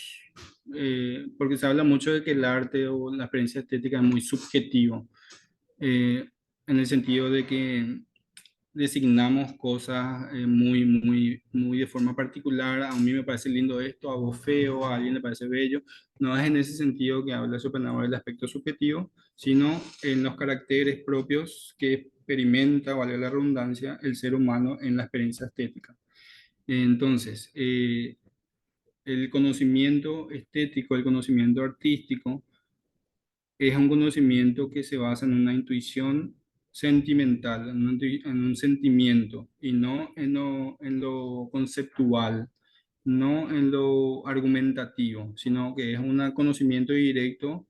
porque se habla mucho de que el arte o la experiencia estética es muy subjetivo, eh, en el sentido de que designamos cosas muy de forma particular. A mí me parece lindo esto, a vos feo, a alguien le parece bello. No es en ese sentido que habla Schopenhauer del aspecto subjetivo, sino en los caracteres propios que experimenta, vale la redundancia, el ser humano en la experiencia estética. Entonces, el conocimiento estético, el conocimiento artístico, es un conocimiento que se basa en una intuición sentimental, en un sentimiento y no en lo conceptual, no en lo argumentativo, sino que es un conocimiento directo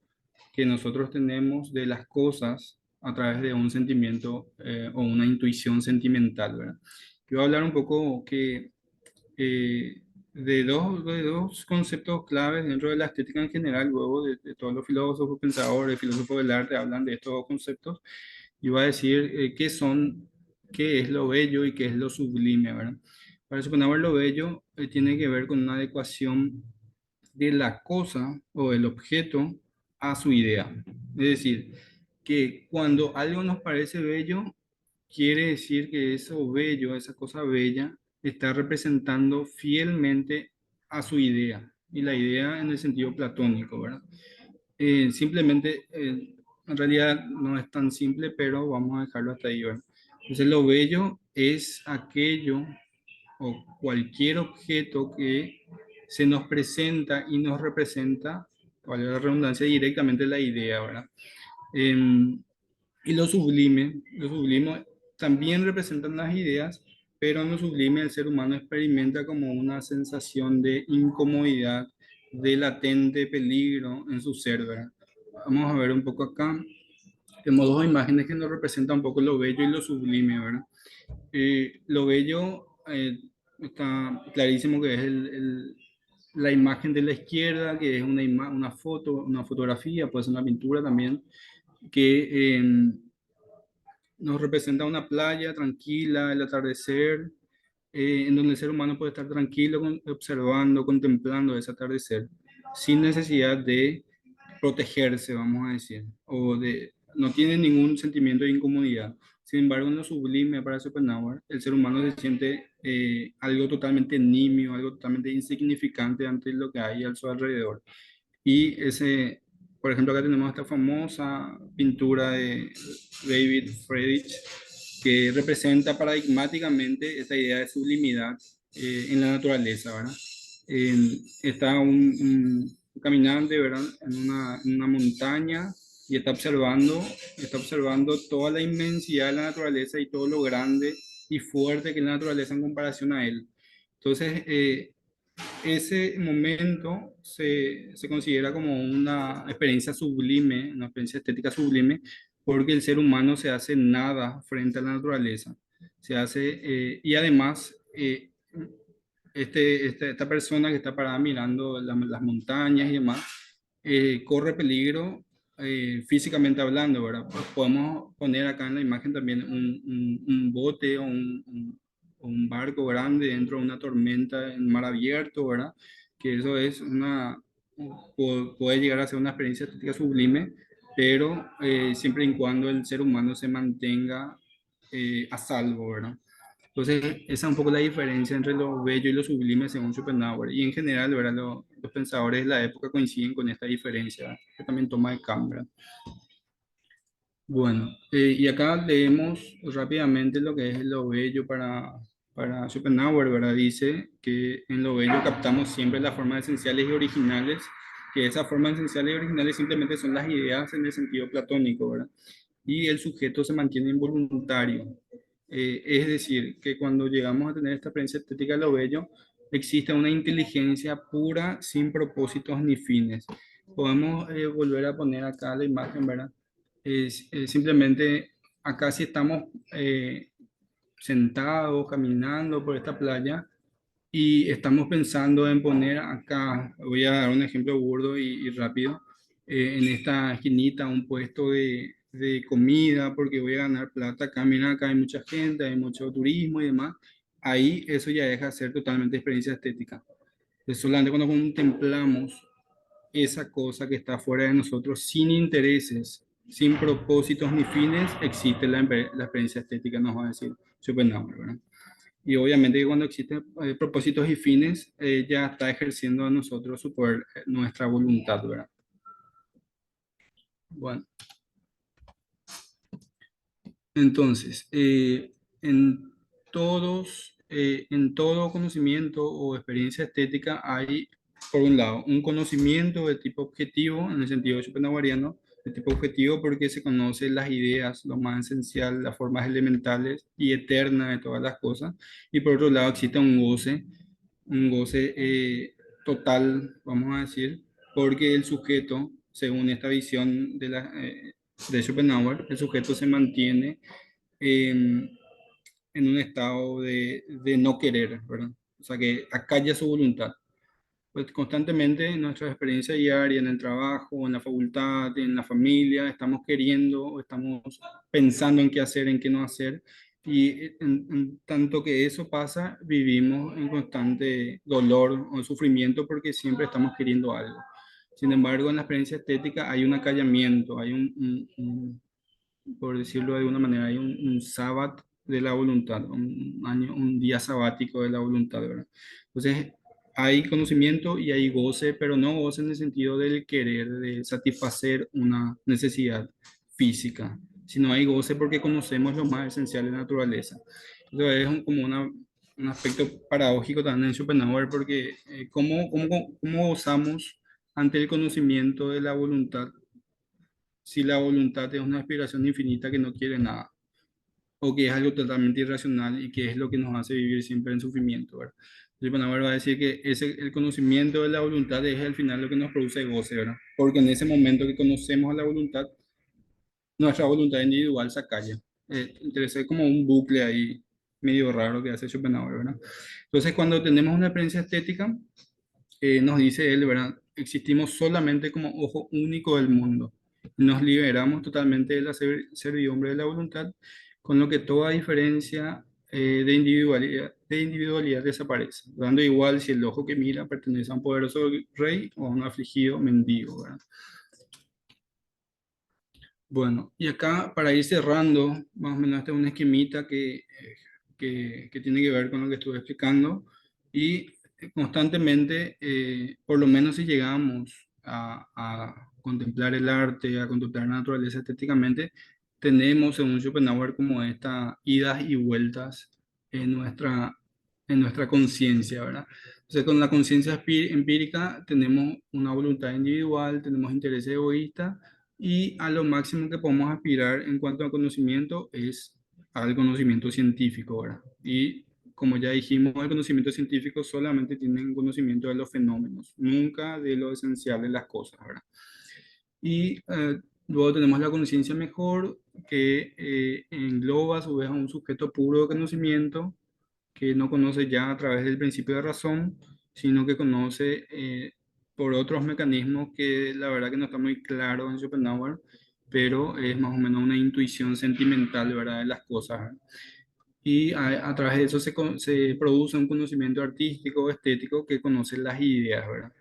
que nosotros tenemos de las cosas a través de un sentimiento o una intuición sentimental, ¿verdad? Quiero hablar un poco eh, de dos conceptos claves dentro de la estética en general, luego de todos los filósofos, pensadores, filósofos del arte hablan de estos dos conceptos, y voy a decir qué es lo bello y qué es lo sublime, ¿verdad? Para Schopenhauer lo bello tiene que ver con una adecuación de la cosa o del objeto a su idea. Es decir, que cuando algo nos parece bello, quiere decir que eso bello, esa cosa bella, está representando fielmente a su idea, y la idea en el sentido platónico, ¿verdad? Simplemente, en realidad no es tan simple, pero vamos a dejarlo hasta ahí, ¿verdad? Entonces, lo bello es aquello o cualquier objeto que se nos presenta y nos representa, vale la redundancia, directamente la idea, ¿verdad? Em, y lo sublime también representan las ideas, pero en lo sublime el ser humano experimenta como una sensación de incomodidad, de latente peligro en su ser, ¿verdad? Vamos a ver un poco acá. Tenemos dos imágenes que nos representan un poco lo bello y lo sublime, ¿verdad? Lo bello está clarísimo que es la imagen de la izquierda, que es una foto, una fotografía, puede ser una pintura también, que nos representa una playa tranquila, el atardecer, en donde el ser humano puede estar tranquilo observando, contemplando ese atardecer, sin necesidad de protegerse, vamos a decir, no tiene ningún sentimiento de incomodidad. Sin embargo, en lo sublime para Schopenhauer, el ser humano se siente algo totalmente nimio, algo totalmente insignificante ante lo que hay a su alrededor. Y por ejemplo, acá tenemos esta famosa pintura de David Friedrich, que representa paradigmáticamente esta idea de sublimidad en la naturaleza, ¿verdad? Está un caminante, ¿verdad? En una montaña y está observando toda la inmensidad de la naturaleza y todo lo grande y fuerte que es la naturaleza en comparación a él. Entonces, ese momento se considera como una experiencia sublime, una experiencia estética sublime, porque el ser humano se hace nada frente a la naturaleza. Se hace, y además, esta persona que está parada mirando las montañas y demás, corre peligro físicamente hablando, ¿verdad? Podemos poner acá en la imagen también un bote o un barco grande dentro de una tormenta en mar abierto, ¿verdad? Que eso es puede llegar a ser una experiencia estética sublime, pero siempre y cuando el ser humano se mantenga a salvo, ¿verdad? Entonces, esa es un poco la diferencia entre lo bello y lo sublime según Schopenhauer. Y en general, ¿verdad? Los pensadores de la época coinciden con esta diferencia, que también toma de Cambra. Bueno, y acá leemos rápidamente lo que es lo bello para Schopenhauer, ¿verdad? Dice que en lo bello captamos siempre las formas esenciales y originales, que esas formas esenciales y originales simplemente son las ideas en el sentido platónico, ¿verdad? Y el sujeto se mantiene involuntario. Es decir, que cuando llegamos a tener esta experiencia estética de lo bello, existe una inteligencia pura sin propósitos ni fines. Podemos volver a poner acá la imagen, ¿verdad? Simplemente acá si estamos sentados, caminando por esta playa y estamos pensando en poner acá, voy a dar un ejemplo burdo y rápido, en esta esquinita un puesto de comida porque voy a ganar plata. Acá, mira, acá hay mucha gente, hay mucho turismo y demás. Ahí eso ya deja de ser totalmente experiencia estética. Es solamente cuando contemplamos esa cosa que está fuera de nosotros, sin intereses, sin propósitos ni fines, existe la experiencia estética, nos va a decir Schopenhauer, ¿verdad? Y obviamente que cuando existen propósitos y fines, ya está ejerciendo a nosotros su poder, nuestra voluntad, ¿verdad? Bueno, entonces, en todo conocimiento o experiencia estética hay, por un lado, un conocimiento de tipo objetivo, en el sentido schopenhaueriano, de tipo objetivo porque se conocen las ideas, lo más esencial, las formas elementales y eternas de todas las cosas. Y por otro lado, existe un goce total, vamos a decir, porque el sujeto, según esta visión de Schopenhauer, el sujeto se mantiene en un estado de no querer, ¿verdad? O sea, que acalla su voluntad. Pues constantemente en nuestra experiencia diaria, en el trabajo, en la facultad, en la familia, estamos queriendo o estamos pensando en qué hacer, en qué no hacer. Y en tanto que eso pasa, vivimos en constante dolor o sufrimiento porque siempre estamos queriendo algo. Sin embargo, en la experiencia estética hay un acallamiento, hay por decirlo de alguna manera, hay un sábado de la voluntad, un día sabático de la voluntad, ¿verdad? Entonces, hay conocimiento y hay goce, pero no goce en el sentido del querer, de satisfacer una necesidad física, sino hay goce porque conocemos lo más esencial de la naturaleza. Entonces, es como un aspecto paradójico también en Schopenhauer, porque ¿cómo gozamos ante el conocimiento de la voluntad si la voluntad es una aspiración infinita que no quiere nada, o que es algo totalmente irracional y que es lo que nos hace vivir siempre en sufrimiento, ¿verdad? Schopenhauer va a decir que el conocimiento de la voluntad es al final lo que nos produce goce, ¿verdad? Porque en ese momento que conocemos a la voluntad, nuestra voluntad individual se acalla. Entonces es como un bucle ahí medio raro que hace Schopenhauer, ¿verdad? Entonces cuando tenemos una experiencia estética, nos dice él, ¿verdad? Existimos solamente como ojo único del mundo. Nos liberamos totalmente de la servidumbre de la voluntad, con lo que toda diferencia de individualidad desaparece, dando igual si el ojo que mira pertenece a un poderoso rey o a un afligido mendigo, ¿verdad? Bueno, y acá para ir cerrando, más o menos esta es una esquemita que tiene que ver con lo que estuve explicando y constantemente, por lo menos si llegamos a contemplar el arte, a contemplar la naturaleza estéticamente, tenemos, según Schopenhauer, como estas idas y vueltas en nuestra conciencia, ¿verdad? Entonces, con la conciencia empírica tenemos una voluntad individual, tenemos intereses egoístas y a lo máximo que podemos aspirar en cuanto a conocimiento es al conocimiento científico, ¿verdad? Y como ya dijimos, el conocimiento científico solamente tiene conocimiento de los fenómenos, nunca de lo esencial de las cosas, ¿verdad? Y luego tenemos la conciencia mejor, que engloba a su vez a un sujeto puro de conocimiento, que no conoce ya a través del principio de razón, sino que conoce por otros mecanismos que la verdad que no está muy claro en Schopenhauer, pero es más o menos una intuición sentimental, ¿verdad?, de las cosas. Y a través de eso se produce un conocimiento artístico, estético, que conoce las ideas, ¿verdad?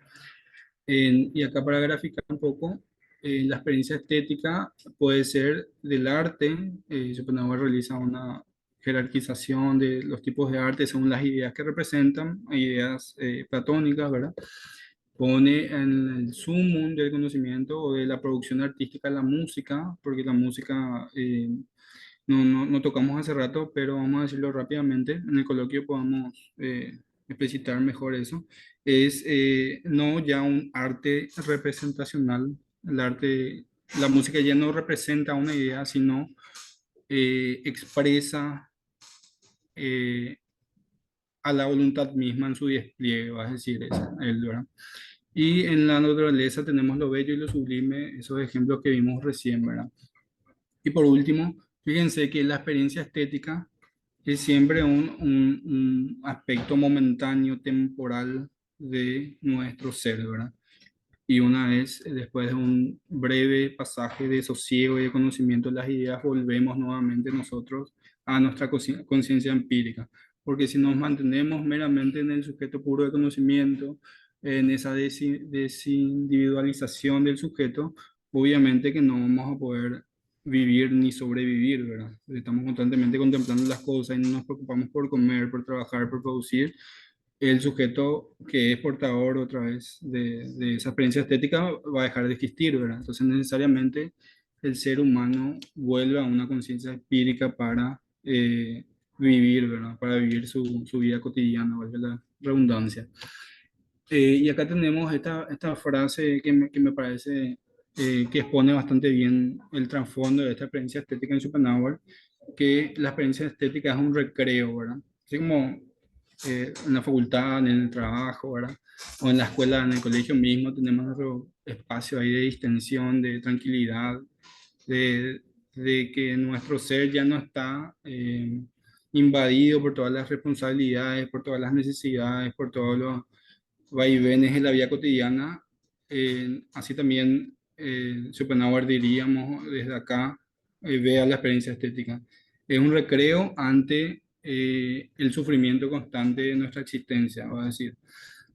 Y acá para graficar un poco, la experiencia estética puede ser del arte. Schopenhauer realiza una jerarquización de los tipos de arte según las ideas que representan, ideas platónicas, ¿verdad? Pone en el sumum del conocimiento o de la producción artística la música, porque la música no tocamos hace rato, pero vamos a decirlo rápidamente, en el coloquio podamos explicitar mejor eso. Es no ya un arte representacional, la música ya no representa una idea, sino expresa eh, a la voluntad misma en su despliegue, vas a decir, ¿verdad? Y en la naturaleza tenemos lo bello y lo sublime, esos ejemplos que vimos recién, ¿verdad? Y por último, fíjense que la experiencia estética es siempre un aspecto momentáneo, temporal de nuestro ser, ¿verdad? Y una vez, después de un breve pasaje de sosiego y de conocimiento de las ideas, volvemos nuevamente nosotros a nuestra conciencia empírica. Porque si nos mantenemos meramente en el sujeto puro de conocimiento, en esa desindividualización del sujeto, obviamente que no vamos a poder vivir ni sobrevivir, ¿verdad? Estamos constantemente contemplando las cosas y no nos preocupamos por comer, por trabajar, por producir. El sujeto que es portador otra vez de esa experiencia estética va a dejar de existir, ¿verdad? Entonces necesariamente el ser humano vuelve a una conciencia empírica para vivir, ¿verdad? Para vivir su vida cotidiana, valga la redundancia. Y acá tenemos esta frase que me parece que expone bastante bien el trasfondo de esta experiencia estética en Schopenhauer, que la experiencia estética es un recreo, ¿verdad? Así como en la facultad, en el trabajo, ¿verdad? O en la escuela, en el colegio mismo, tenemos nuestro espacio ahí de distensión, de tranquilidad, de, de que nuestro ser ya no está invadido por todas las responsabilidades, por todas las necesidades, por todos los vaivenes en la vida cotidiana. Así también Schopenhauer diríamos desde acá, vea la experiencia estética. Es un recreo ante el sufrimiento constante de nuestra existencia, va a decir.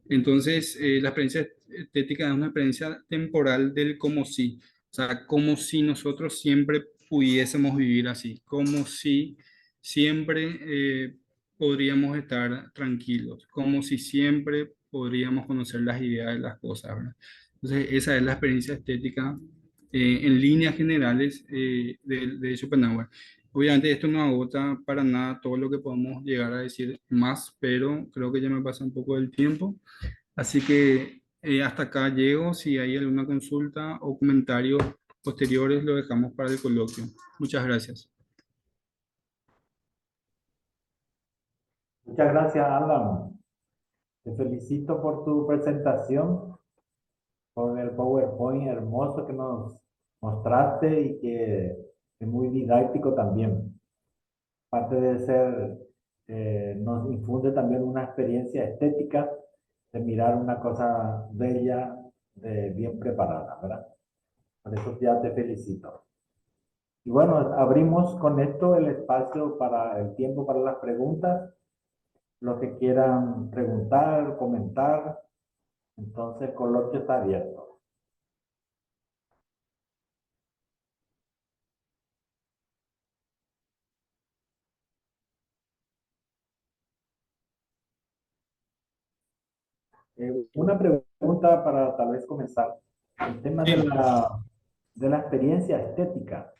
Entonces, la experiencia estética es una experiencia temporal del como si, o sea, como si nosotros siempre pudiésemos vivir así, como si siempre podríamos estar tranquilos, como si siempre podríamos conocer las ideas de las cosas, ¿verdad? Entonces, esa es la experiencia estética en líneas generales de Schopenhauer. Obviamente esto no agota para nada todo lo que podemos llegar a decir más, pero creo que ya me pasa un poco del tiempo. Así que hasta acá llego. Si hay alguna consulta o comentarios posteriores, lo dejamos para el coloquio. Muchas gracias. Muchas gracias, Alan. Te felicito por tu presentación, por el PowerPoint hermoso que nos mostraste y que es muy didáctico también. Aparte de ser, nos infunde también una experiencia estética de mirar una cosa bella, bien preparada, ¿verdad? Por eso ya te felicito. Y bueno, abrimos con esto el espacio para el tiempo para las preguntas. Los que quieran preguntar, comentar, entonces el coloquio está abierto. Una pregunta para tal vez comenzar. El tema Sí, de la experiencia estética.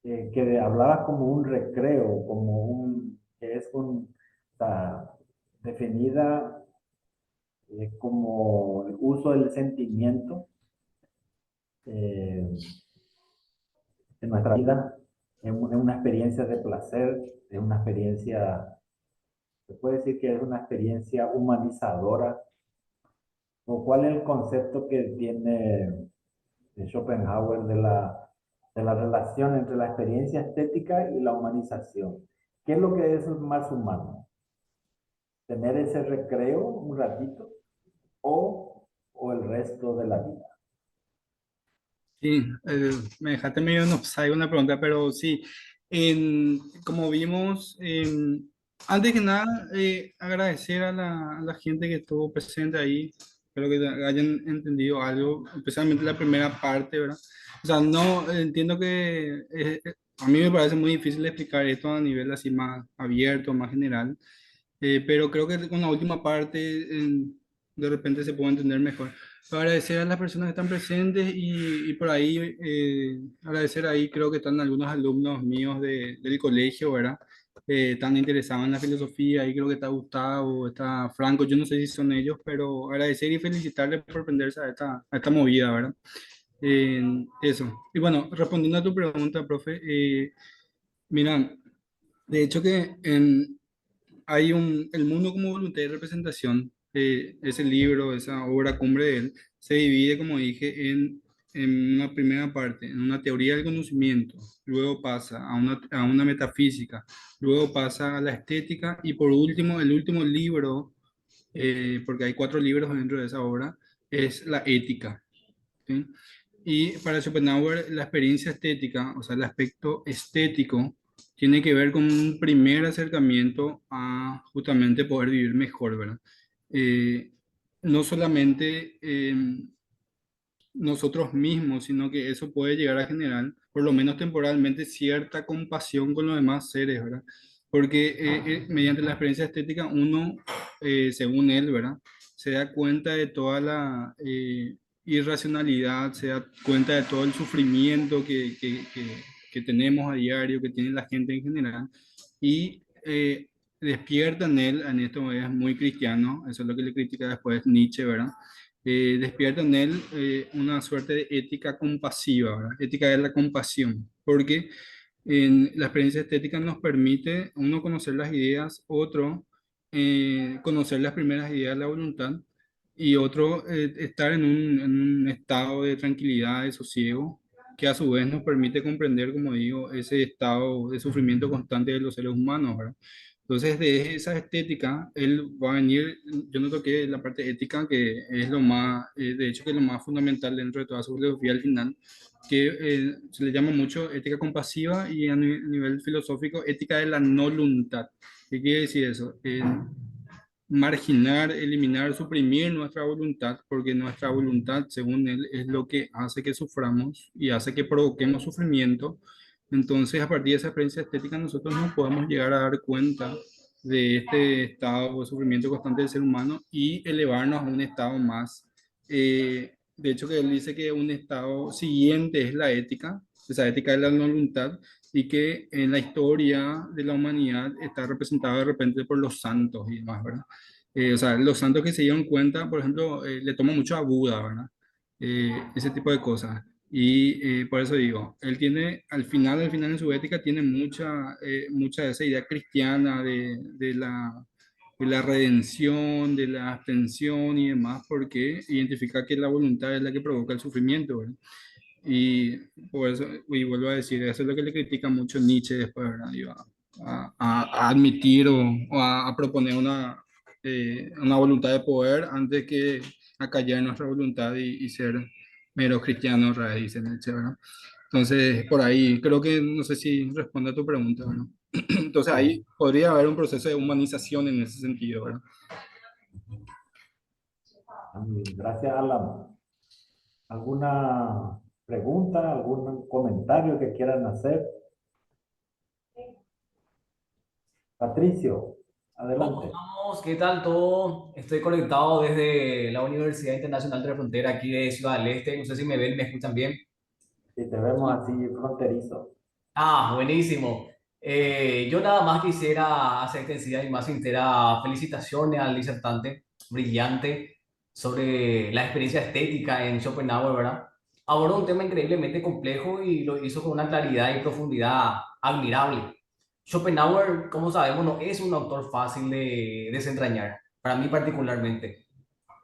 que hablaba como un recreo, como que es o sea, definida como el uso del sentimiento eh, en nuestra vida, en una experiencia de placer, es una experiencia, se puede decir que es una experiencia humanizadora, o cuál es el concepto que tiene Schopenhauer de la relación entre la experiencia estética y la humanización. ¿Qué es lo que es más humano? ¿Tener ese recreo un ratito o el resto de la vida? Sí, me dejaste medio no hay una pregunta, pero sí, como vimos, antes que nada, agradecer a la gente que estuvo presente ahí, espero que hayan entendido algo, especialmente la primera parte, ¿verdad? O sea, no, entiendo que a mí me parece muy difícil explicar esto a nivel así más abierto, más general, pero creo que con la última parte de repente se puede entender mejor. Agradecer a las personas que están presentes y por ahí, agradecer ahí, creo que están algunos alumnos míos del colegio, ¿verdad? Están interesados en la filosofía, ahí creo que está Gustavo, está Franco, yo no sé si son ellos, pero agradecer y felicitarles por prenderse a esta movida, ¿verdad? Eso. Y bueno, respondiendo a tu pregunta, profe, mira, de hecho que hay El mundo como voluntad y representación, ese libro, esa obra cumbre de él, se divide, como dije, en una primera parte, en una teoría del conocimiento, luego pasa a una metafísica, luego pasa a la estética y por último, el último libro, porque hay cuatro libros dentro de esa obra, es la ética. ¿Sí? Y para Schopenhauer, la experiencia estética, o sea, el aspecto estético, tiene que ver con un primer acercamiento a justamente poder vivir mejor, ¿verdad? Eh, no solamente nosotros mismos, sino que eso puede llegar a generar, por lo menos temporalmente, cierta compasión con los demás seres, ¿verdad? Porque mediante la experiencia estética uno, según él, ¿verdad? Se da cuenta de toda la irracionalidad, se da cuenta de todo el sufrimiento que tenemos a diario, que tiene la gente en general, y despierta en él, en esto es muy cristiano, eso es lo que le critica después Nietzsche, ¿verdad? Despierta en él una suerte de ética compasiva, ¿verdad? Ética de la compasión, porque en la experiencia estética nos permite uno conocer las ideas, otro conocer las primeras ideas de la voluntad y otro estar en un estado de tranquilidad, de sosiego, que a su vez nos permite comprender, como digo, ese estado de sufrimiento constante de los seres humanos, ¿verdad? Entonces, de esa estética, él va a venir, yo no toqué la parte ética, que es lo más, de hecho, que es lo más fundamental dentro de toda su filosofía al final, que se le llama mucho ética compasiva y a nivel filosófico, ética de la no voluntad. ¿Qué quiere decir eso? Marginar, eliminar, suprimir nuestra voluntad, porque nuestra voluntad, según él, es lo que hace que suframos y hace que provoquemos sufrimiento. Entonces, a partir de esa experiencia estética, nosotros nos podemos llegar a dar cuenta de este estado de sufrimiento constante del ser humano y elevarnos a un estado más. De hecho, que él dice que un estado siguiente es la ética, esa ética de la voluntad, y que en la historia de la humanidad está representada de repente por los santos y demás, ¿verdad? O sea, los santos que se dieron cuenta, por ejemplo, le toma mucho a Buda, ¿verdad? Ese tipo de cosas. Y por eso digo, él tiene, al final en su ética, tiene mucha de esa idea cristiana de la redención, de la abstención y demás, porque identifica que la voluntad es la que provoca el sufrimiento, ¿verdad? Y por eso, y vuelvo a decir, eso es lo que le critica mucho Nietzsche después, ¿verdad? Y a admitir o a proponer una voluntad de poder antes que acallar nuestra voluntad y ser meros cristianos, ¿verdad? Dice Nietzsche, ¿verdad? Entonces, por ahí, creo que no sé si responde a tu pregunta, ¿verdad? Entonces, ahí podría haber un proceso de humanización en ese sentido, ¿verdad? Gracias, Alan. ¿Alguna pregunta, algún comentario que quieran hacer? Patricio, ¿Cómo adelante. estamos? ¿Qué tal todo? Estoy conectado desde la Universidad Internacional de la Frontera aquí de Ciudad del Este. No sé si me ven, me escuchan bien. Si te vemos así fronterizo. Ah, buenísimo. Yo nada más quisiera hacer extensiva y más sincera felicitaciones al disertante brillante sobre la experiencia estética en Schopenhauer, ¿verdad? Abordó un tema increíblemente complejo y lo hizo con una claridad y profundidad admirable. Schopenhauer, como sabemos, no es un autor fácil de desentrañar, para mí particularmente.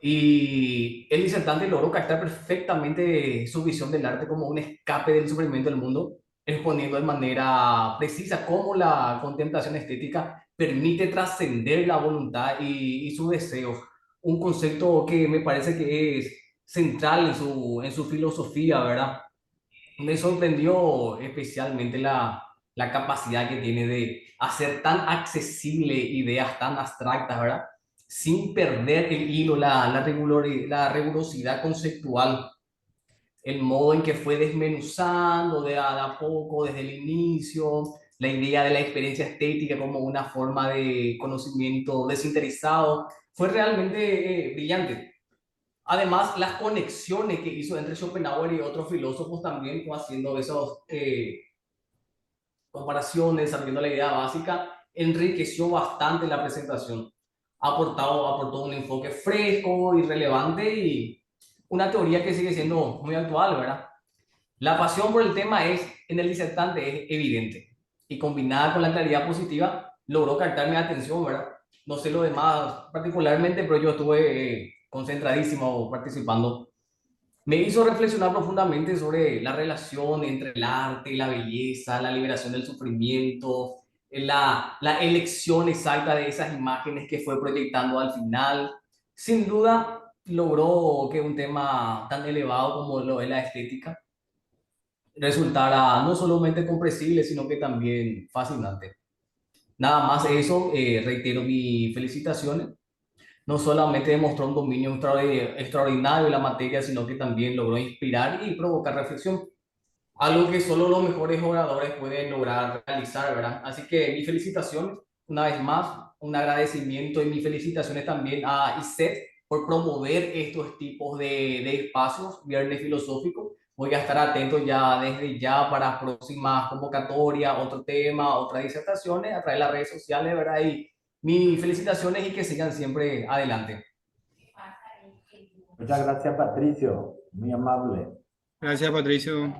Y el disertante logró captar perfectamente su visión del arte como un escape del sufrimiento del mundo, exponiendo de manera precisa cómo la contemplación estética permite trascender la voluntad y sus deseos. Un concepto que me parece que es central en su filosofía, ¿verdad? Me sorprendió especialmente la capacidad que tiene de hacer tan accesible ideas tan abstractas, ¿verdad? Sin perder el hilo, la rigurosidad conceptual, el modo en que fue desmenuzando de a poco, desde el inicio, la idea de la experiencia estética como una forma de conocimiento desinteresado, fue realmente brillante. Además, las conexiones que hizo entre Schopenhauer y otros filósofos también fue haciendo esas comparaciones, sabiendo la idea básica, enriqueció bastante la presentación. Aportó un enfoque fresco y relevante y una teoría que sigue siendo muy actual, ¿verdad? La pasión por el tema en el disertante es evidente y combinada con la claridad positiva logró captar mi atención, ¿verdad? No sé lo demás particularmente, pero yo estuve concentradísimo participando. Me hizo reflexionar profundamente sobre la relación entre el arte y la belleza, la liberación del sufrimiento, la elección exacta de esas imágenes que fue proyectando al final. Sin duda, logró que un tema tan elevado como lo es la estética resultara no solamente comprensible, sino que también fascinante. Nada más eso, reitero mis felicitaciones. No solamente demostró un dominio extraordinario en la materia, sino que también logró inspirar y provocar reflexión, algo que solo los mejores oradores pueden lograr realizar, ¿verdad? Así que mis felicitaciones, una vez más, un agradecimiento y mis felicitaciones también a ISET por promover estos tipos de espacios, Viernes Filosófico. Voy a estar atento ya desde ya para próximas convocatorias, otro tema, otras disertaciones a través de las redes sociales, ¿verdad? Y mis felicitaciones y que sigan siempre adelante. Muchas gracias, Patricio. Muy amable. Gracias, Patricio.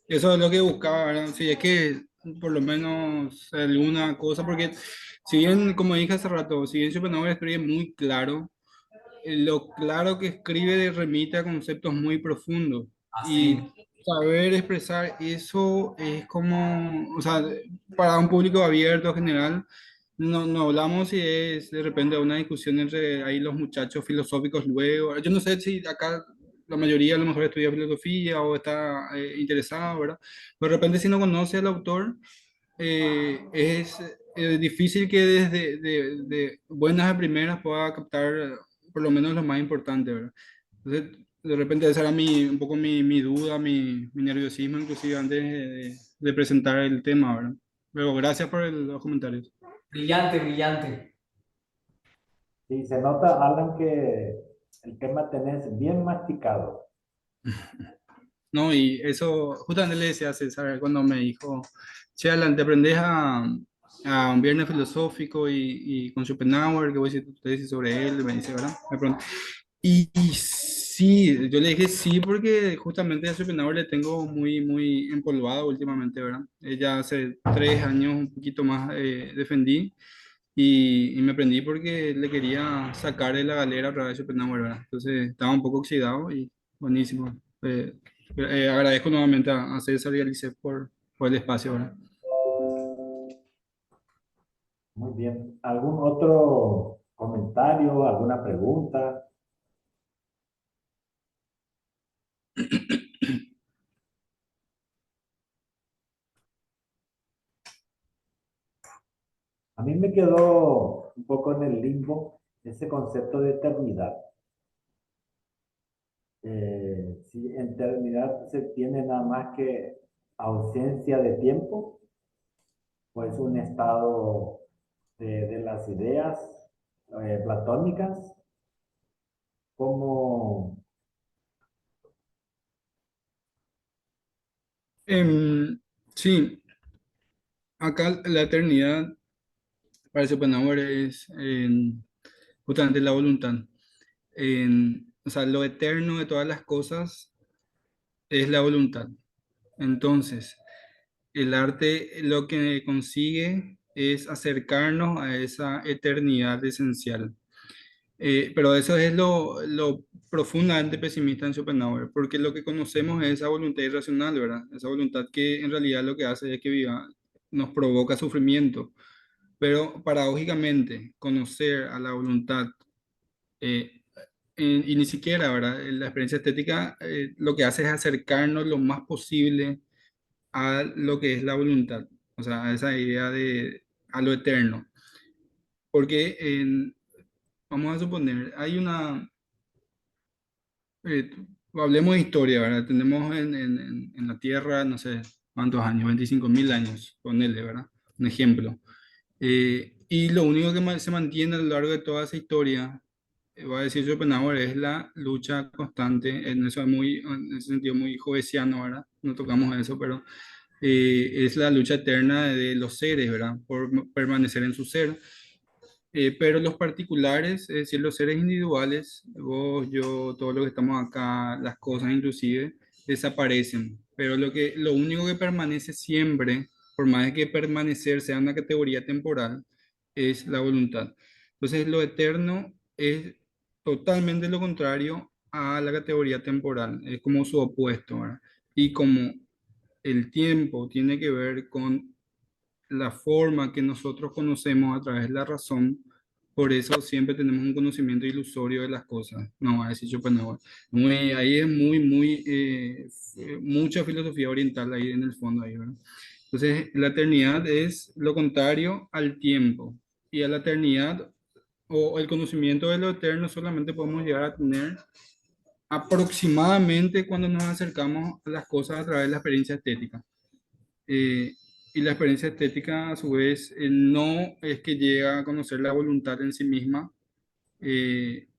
Eso es lo que buscaba, ¿verdad? Sí, es que por lo menos alguna cosa, porque si bien, como dije hace rato, si bien Schopenhauer escribe muy claro, lo claro que escribe remite a conceptos muy profundos. Y Así, saber expresar eso es como, o sea, para un público abierto general, no hablamos si es de repente una discusión entre ahí los muchachos filosóficos luego. Yo no sé si acá la mayoría a lo mejor estudia filosofía o está interesado, ¿verdad? Pero de repente si no conoce al autor, es difícil que desde de buenas a primeras pueda captar por lo menos lo más importante, ¿verdad? Entonces, de repente esa era un poco mi duda, mi nerviosismo, inclusive antes de presentar el tema, ¿verdad? Pero gracias por los comentarios. brillante, brillante. Sí, se nota, Alan, que el tema tenés bien masticado. No, y eso justamente le decía a César cuando me dijo, che, Alan, te aprendes a un viernes filosófico y con Schopenhauer, que voy a decir tu tesis sobre él, me dice, ¿verdad? Me pregunta. Y sí, yo le dije sí porque justamente a Schopenhauer le tengo muy empolvado últimamente, ¿verdad? Ella hace 3 años, un poquito más, defendí y me prendí porque le quería sacar de la galera otra vez Schopenhauer, ¿verdad? Entonces estaba un poco oxidado y buenísimo. Agradezco nuevamente a César y a Lisette por el espacio, ¿verdad? Muy bien. ¿Algún otro comentario, alguna pregunta? A mí me quedó un poco en el limbo ese concepto de eternidad. Si en eternidad se tiene nada más que ausencia de tiempo, pues un estado de las ideas platónicas, como Em, sí. acá la eternidad para Schopenhauer es justamente la voluntad. O sea, lo eterno de todas las cosas es la voluntad. Entonces, el arte lo que consigue es acercarnos a esa eternidad esencial. Pero eso es lo profundamente pesimista en Schopenhauer, porque lo que conocemos es esa voluntad irracional, ¿verdad? Esa voluntad que en realidad lo que hace es que nos provoca sufrimiento. Pero paradójicamente, conocer a la voluntad, eh, y ni siquiera, ¿verdad? La experiencia estética lo que hace es acercarnos lo más posible a lo que es la voluntad, o sea, a esa idea a lo eterno. Porque vamos a suponer, eh, hablemos de historia, ¿verdad? Tenemos en la Tierra, no sé cuántos años, 25.000 años, ponele, ¿verdad? Un ejemplo. Y lo único que se mantiene a lo largo de toda esa historia, voy a decir Schopenhauer, es la lucha constante, en ese sentido muy jovesiano, ¿verdad? No tocamos eso, pero es la lucha eterna de los seres, ¿verdad? Por permanecer en su ser. Pero los particulares, es decir, los seres individuales, vos, yo, todos los que estamos acá, las cosas inclusive, desaparecen. Pero lo único que permanece siempre, por más de que permanecer sea una categoría temporal, es la voluntad. Entonces, lo eterno es totalmente lo contrario a la categoría temporal, es como su opuesto, ¿verdad? Y como el tiempo tiene que ver con la forma que nosotros conocemos a través de la razón, por eso siempre tenemos un conocimiento ilusorio de las cosas. No, va a decir Schopenhauer. Ahí es mucha filosofía oriental ahí en el fondo, ahí, ¿verdad? Entonces, la eternidad es lo contrario al tiempo. Y a la eternidad o el conocimiento de lo eterno solamente podemos llegar a tener aproximadamente cuando nos acercamos a las cosas a través de la experiencia estética. Eh, y la experiencia estética, a su vez, no es que llega a conocer la voluntad en sí misma,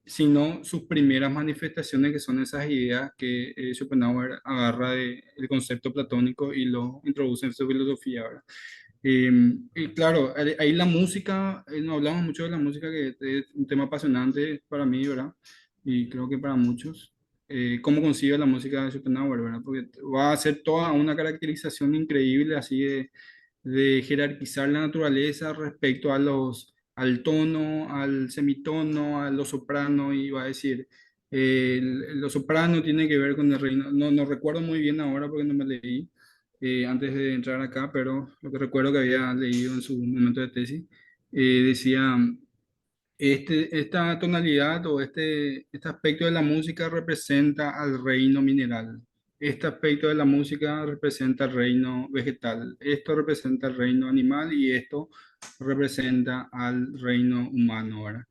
sino sus primeras manifestaciones, que son esas ideas que Schopenhauer agarra del concepto platónico y lo introduce en su filosofía, ¿verdad? Eh, y claro, ahí la música, no hablamos mucho de la música, que es un tema apasionante para mí, ¿verdad? Y creo que para muchos. Cómo concibe la música de Schopenhauer, ¿verdad? Porque va a hacer toda una caracterización increíble así de jerarquizar la naturaleza respecto al tono, al semitono, a lo soprano, y va a decir, lo soprano tiene que ver con el reino, no recuerdo muy bien ahora porque no me leí antes de entrar acá, pero lo que recuerdo que había leído en su momento de tesis, decía, esta tonalidad o este aspecto de la música representa al reino mineral. Este aspecto de la música representa el reino vegetal. Esto representa el reino animal y esto representa al reino humano, ¿verdad?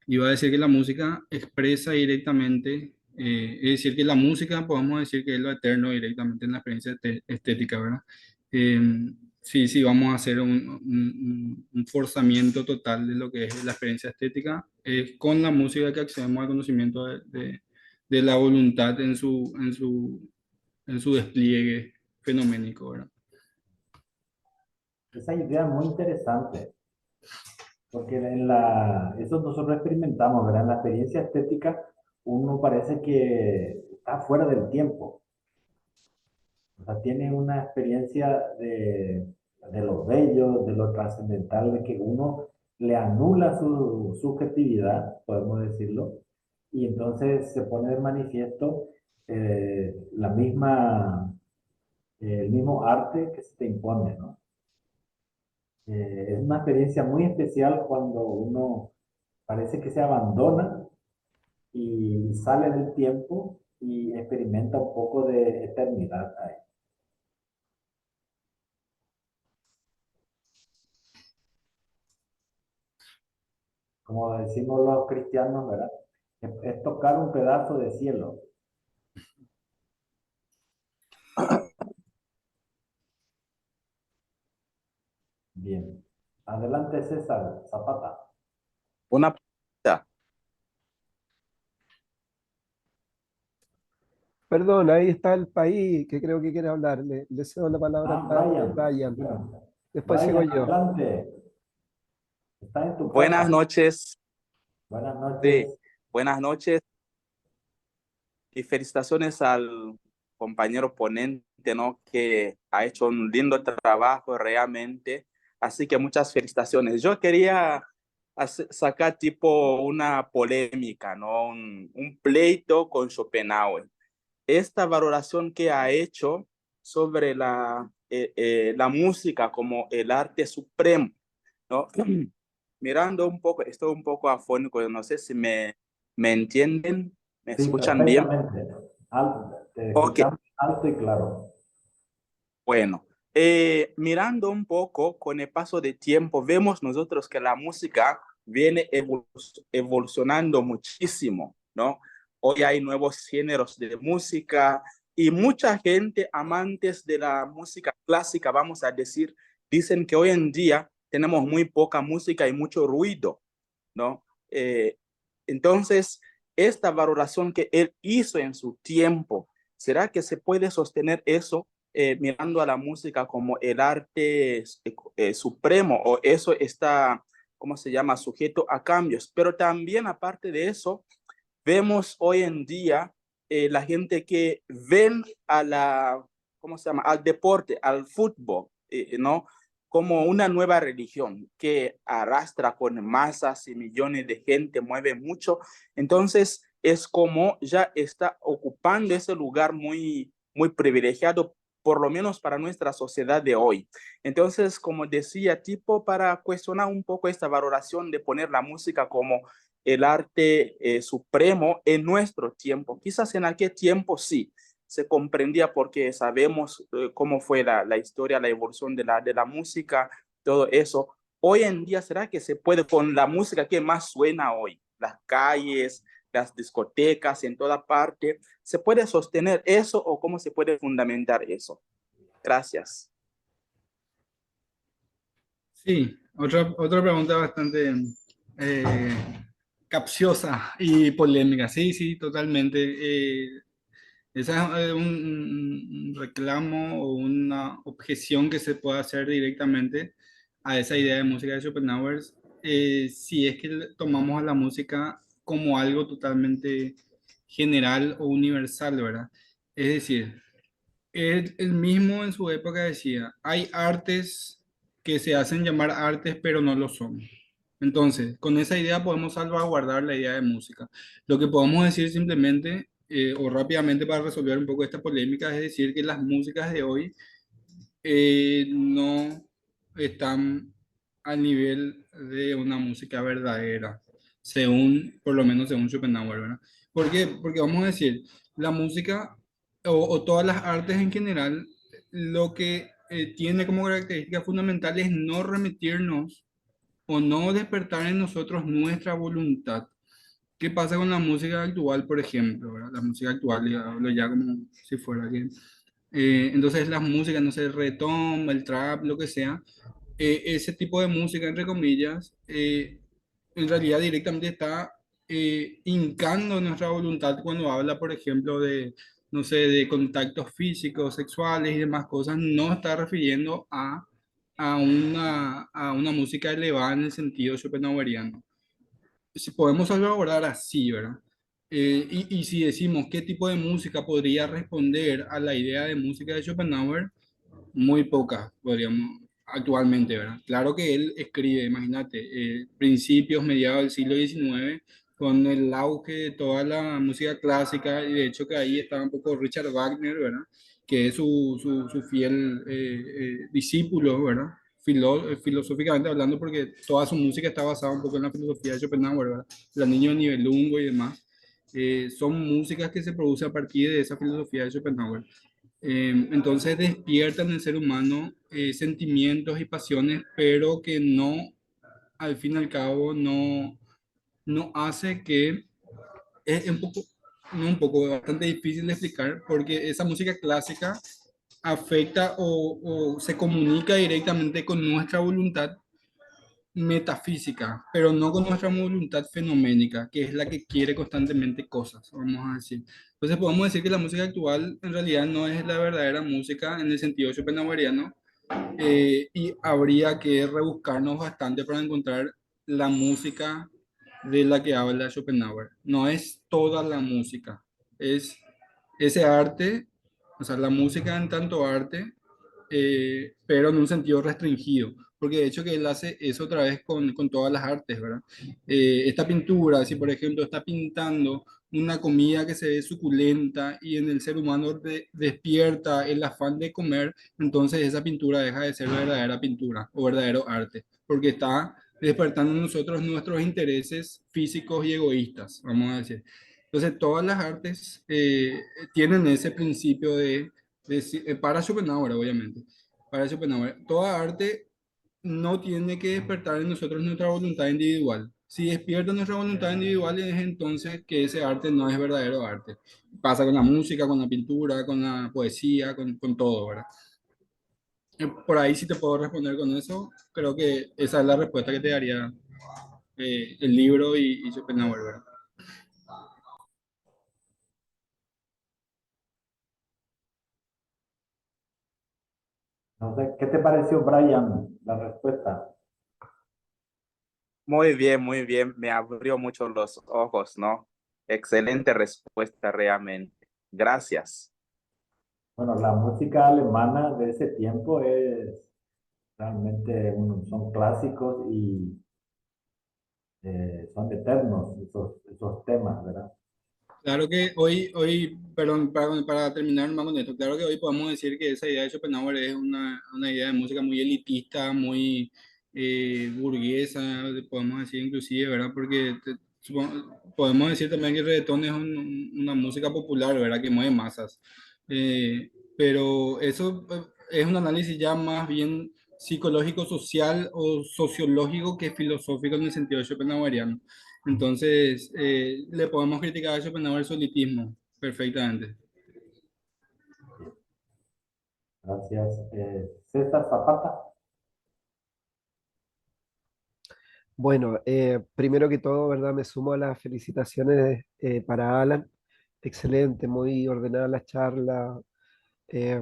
Y va a decir que la música expresa directamente, es decir, que la música podemos decir que es lo eterno directamente en la experiencia estética, ¿verdad? Sí, sí, vamos a hacer un forzamiento total de lo que es la experiencia estética, con la música que accedemos al conocimiento de la voluntad en su despliegue fenoménico, ¿verdad? Esa idea es muy interesante, porque eso nosotros experimentamos, ¿verdad? En la experiencia estética, uno parece que está fuera del tiempo. O sea, tiene una experiencia de lo bello, de lo trascendental, de que uno le anula su subjetividad, podemos decirlo, y entonces se pone de manifiesto el mismo arte que se te impone, ¿no? Es una experiencia muy especial cuando uno parece que se abandona y sale del tiempo y experimenta un poco de eternidad ahí. Como decimos los cristianos, ¿verdad? Es tocar un pedazo de cielo. Bien. Adelante, César Zapata. Una pregunta. Perdón, ahí está el país que creo que quiere hablar. Le cedo la palabra Ah, al padre Brian. Brian. Bueno, Después sigo Brian, yo. adelante. Está en tu Buenas casa. noches, Buenas sí, noches. buenas noches y felicitaciones al compañero ponente, ¿no? Que ha hecho un lindo trabajo realmente. Así que muchas felicitaciones. Yo quería sacar tipo una polémica, ¿no? Un pleito con Schopenhauer. Esta valoración que ha hecho sobre la música como el arte supremo, ¿no? Mirando un poco, estoy un poco afónico, no sé si me entienden, me Sí, escuchan bien. perfectamente. Te Ok, escuchamos alto y claro. bueno, mirando un poco con el paso de tiempo, vemos nosotros que la música viene evolucionando muchísimo, ¿no? Hoy hay nuevos géneros de música y mucha gente, amantes de la música clásica, vamos a decir, dicen que hoy en día tenemos muy poca música y mucho ruido, ¿no? Entonces, esta valoración que él hizo en su tiempo, ¿será que se puede sostener eso mirando a la música como el arte supremo o eso está, ¿cómo se llama?, sujeto a cambios? Pero también, aparte de eso, vemos hoy en día la gente que ven a la, ¿cómo se llama?, al deporte, al fútbol, ¿no? Como una nueva religión que arrastra con masas y millones de gente, mueve mucho. Entonces, es como ya está ocupando ese lugar muy privilegiado, por lo menos para nuestra sociedad de hoy. Entonces, como decía, tipo para cuestionar un poco esta valoración de poner la música como el arte supremo en nuestro tiempo. Quizás en aquel tiempo sí se comprendía porque sabemos cómo fue la historia, la evolución de la música, todo eso. Hoy en día, ¿será que se puede con la música que más suena hoy? Las calles, las discotecas, en toda parte. ¿Se puede sostener eso o cómo se puede fundamentar eso? Gracias. Sí, otra pregunta bastante eh, capciosa y polémica. Sí, sí, totalmente. Esa es un reclamo o una objeción que se puede hacer directamente a esa idea de música de Schopenhauer, si es que tomamos a la música como algo totalmente general o universal, ¿verdad? Es decir, él mismo en su época decía, hay artes que se hacen llamar artes, pero no lo son. Entonces, con esa idea podemos salvaguardar la idea de música. Lo que podemos decir simplemente, o rápidamente para resolver un poco esta polémica, es decir, que las músicas de hoy no están al nivel de una música verdadera, según, por lo menos según Schopenhauer, ¿verdad? ¿Por qué? Porque vamos a decir, la música o todas las artes en general, lo que tiene como característica fundamental es no remitirnos o no despertar en nosotros nuestra voluntad. ¿Qué pasa con la música actual, por ejemplo? ¿Verdad? La música actual, y hablo ya como si fuera que... entonces las músicas, no sé, el reggaetón, el trap, lo que sea, ese tipo de música, entre comillas, en realidad directamente está hincando nuestra voluntad cuando habla, por ejemplo, de, no sé, de contactos físicos, sexuales y demás cosas, no está refiriendo a una música elevada en el sentido schopenhaueriano. Si podemos salvaguardar así, ¿verdad? Y si decimos qué tipo de música podría responder a la idea de música de Schopenhauer, muy pocas podríamos actualmente, ¿verdad? Claro que él escribe, imagínate, principios, mediados del siglo XIX, con el auge de toda la música clásica, y de hecho que ahí estaba un poco Richard Wagner, ¿verdad? Que es su fiel discípulo, ¿verdad? Filosóficamente hablando, porque toda su música está basada un poco en la filosofía de Schopenhauer, ¿verdad? La Niño de Nibelungo y demás. Son músicas que se producen a partir de esa filosofía de Schopenhauer. Entonces despiertan en el ser humano sentimientos y pasiones, pero que no, al fin y al cabo, no hace que es un poco, no un poco, bastante difícil de explicar, porque esa música clásica afecta o se comunica directamente con nuestra voluntad metafísica, pero no con nuestra voluntad fenoménica, que es la que quiere constantemente cosas, vamos a decir. Entonces podemos decir que la música actual en realidad no es la verdadera música en el sentido schopenhaueriano, y habría que rebuscarnos bastante para encontrar la música de la que habla Schopenhauer. No es toda la música, es ese arte, o sea, la música en tanto arte, pero en un sentido restringido, porque de hecho que él hace eso otra vez con todas las artes, ¿verdad? Esta pintura, si por ejemplo está pintando una comida que se ve suculenta y en el ser humano despierta el afán de comer, entonces esa pintura deja de ser verdadera pintura o verdadero arte, porque está despertando en nosotros nuestros intereses físicos y egoístas, vamos a decir. Entonces, todas las artes tienen ese principio para Schopenhauer, obviamente, para Schopenhauer, toda arte no tiene que despertar en nosotros nuestra voluntad individual. Si despierta nuestra voluntad individual, es entonces que ese arte no es verdadero arte. Pasa con la música, con la pintura, con la poesía, con todo, ¿verdad? Por ahí si te puedo responder con eso, creo que esa es la respuesta que te daría el libro y Schopenhauer, ¿verdad? No sé, ¿qué te pareció, Brian, la respuesta? Muy bien, me abrió mucho los ojos, ¿no? Excelente respuesta realmente. Gracias. Bueno, la música alemana de ese tiempo es realmente, son clásicos y son eternos esos temas, ¿verdad? Claro que perdón, para terminar más con esto, claro que hoy podemos decir que esa idea de Schopenhauer es una idea de música muy elitista, muy burguesa, podemos decir inclusive, ¿verdad? Porque podemos decir también que el reggaetón es una música popular, ¿verdad? Que mueve masas. Pero eso es un análisis ya más bien psicológico, social o sociológico que filosófico en el sentido de Schopenhaueriano. Entonces, le podemos criticar a Schopenhauer el solitismo perfectamente. Gracias. César Zapata. Bueno, primero que todo, ¿verdad? Me sumo a las felicitaciones para Alan. Excelente, muy ordenada la charla, eh,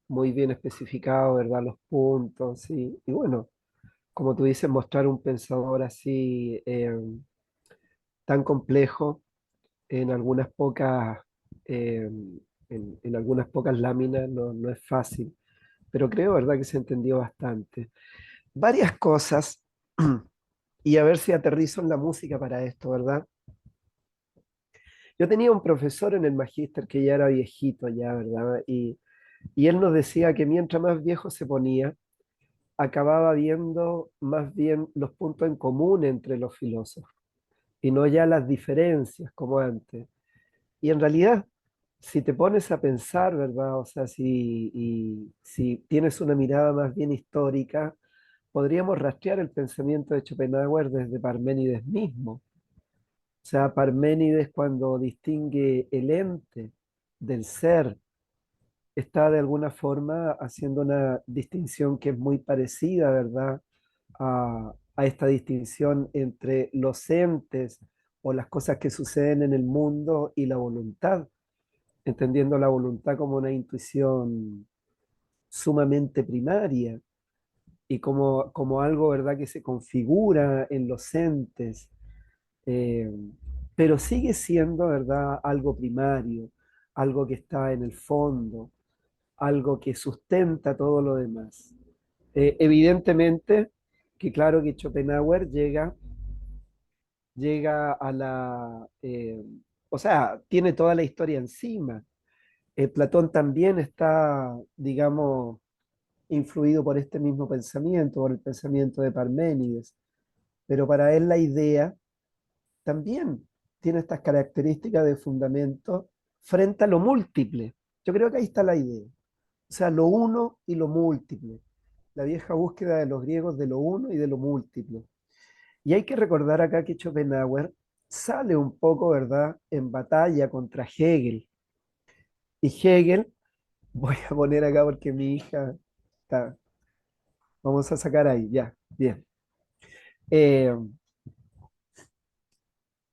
muy bien especificado, ¿verdad? Los puntos y bueno, como tú dices, mostrar un pensador así tan complejo en algunas pocas, eh, en algunas pocas láminas no es fácil, pero creo, ¿verdad? Que se entendió bastante. Varias cosas y a ver si aterrizo en la música para esto, ¿verdad? Yo tenía un profesor en el magíster que ya era viejito ya, ¿verdad? Y él nos decía que mientras más viejo se ponía, acababa viendo más bien los puntos en común entre los filósofos y no ya las diferencias como antes. Y en realidad, si te pones a pensar, ¿verdad? O sea, si tienes una mirada más bien histórica, podríamos rastrear el pensamiento de Schopenhauer desde Parménides mismo. O sea, Parménides cuando distingue el ente del ser, está de alguna forma haciendo una distinción que es muy parecida, ¿verdad? A esta distinción entre los entes o las cosas que suceden en el mundo y la voluntad, entendiendo la voluntad como una intuición sumamente primaria y como algo, ¿verdad?, que se configura en los entes, eh, pero sigue siendo, ¿verdad?, algo primario, algo que está en el fondo, algo que sustenta todo lo demás. Evidentemente que claro que Schopenhauer llega a o sea, tiene toda la historia encima. Platón también está, digamos, influido por este mismo pensamiento, por el pensamiento de Parménides, pero para él la idea también tiene estas características de fundamento frente a lo múltiple. Yo creo que ahí está la idea. O sea, lo uno y lo múltiple. La vieja búsqueda de los griegos de lo uno y de lo múltiple. Y hay que recordar acá que Schopenhauer sale un poco, ¿verdad?, en batalla contra Hegel. Y Hegel, voy a poner acá porque mi hija está, vamos a sacar ahí, ya, bien. Eh,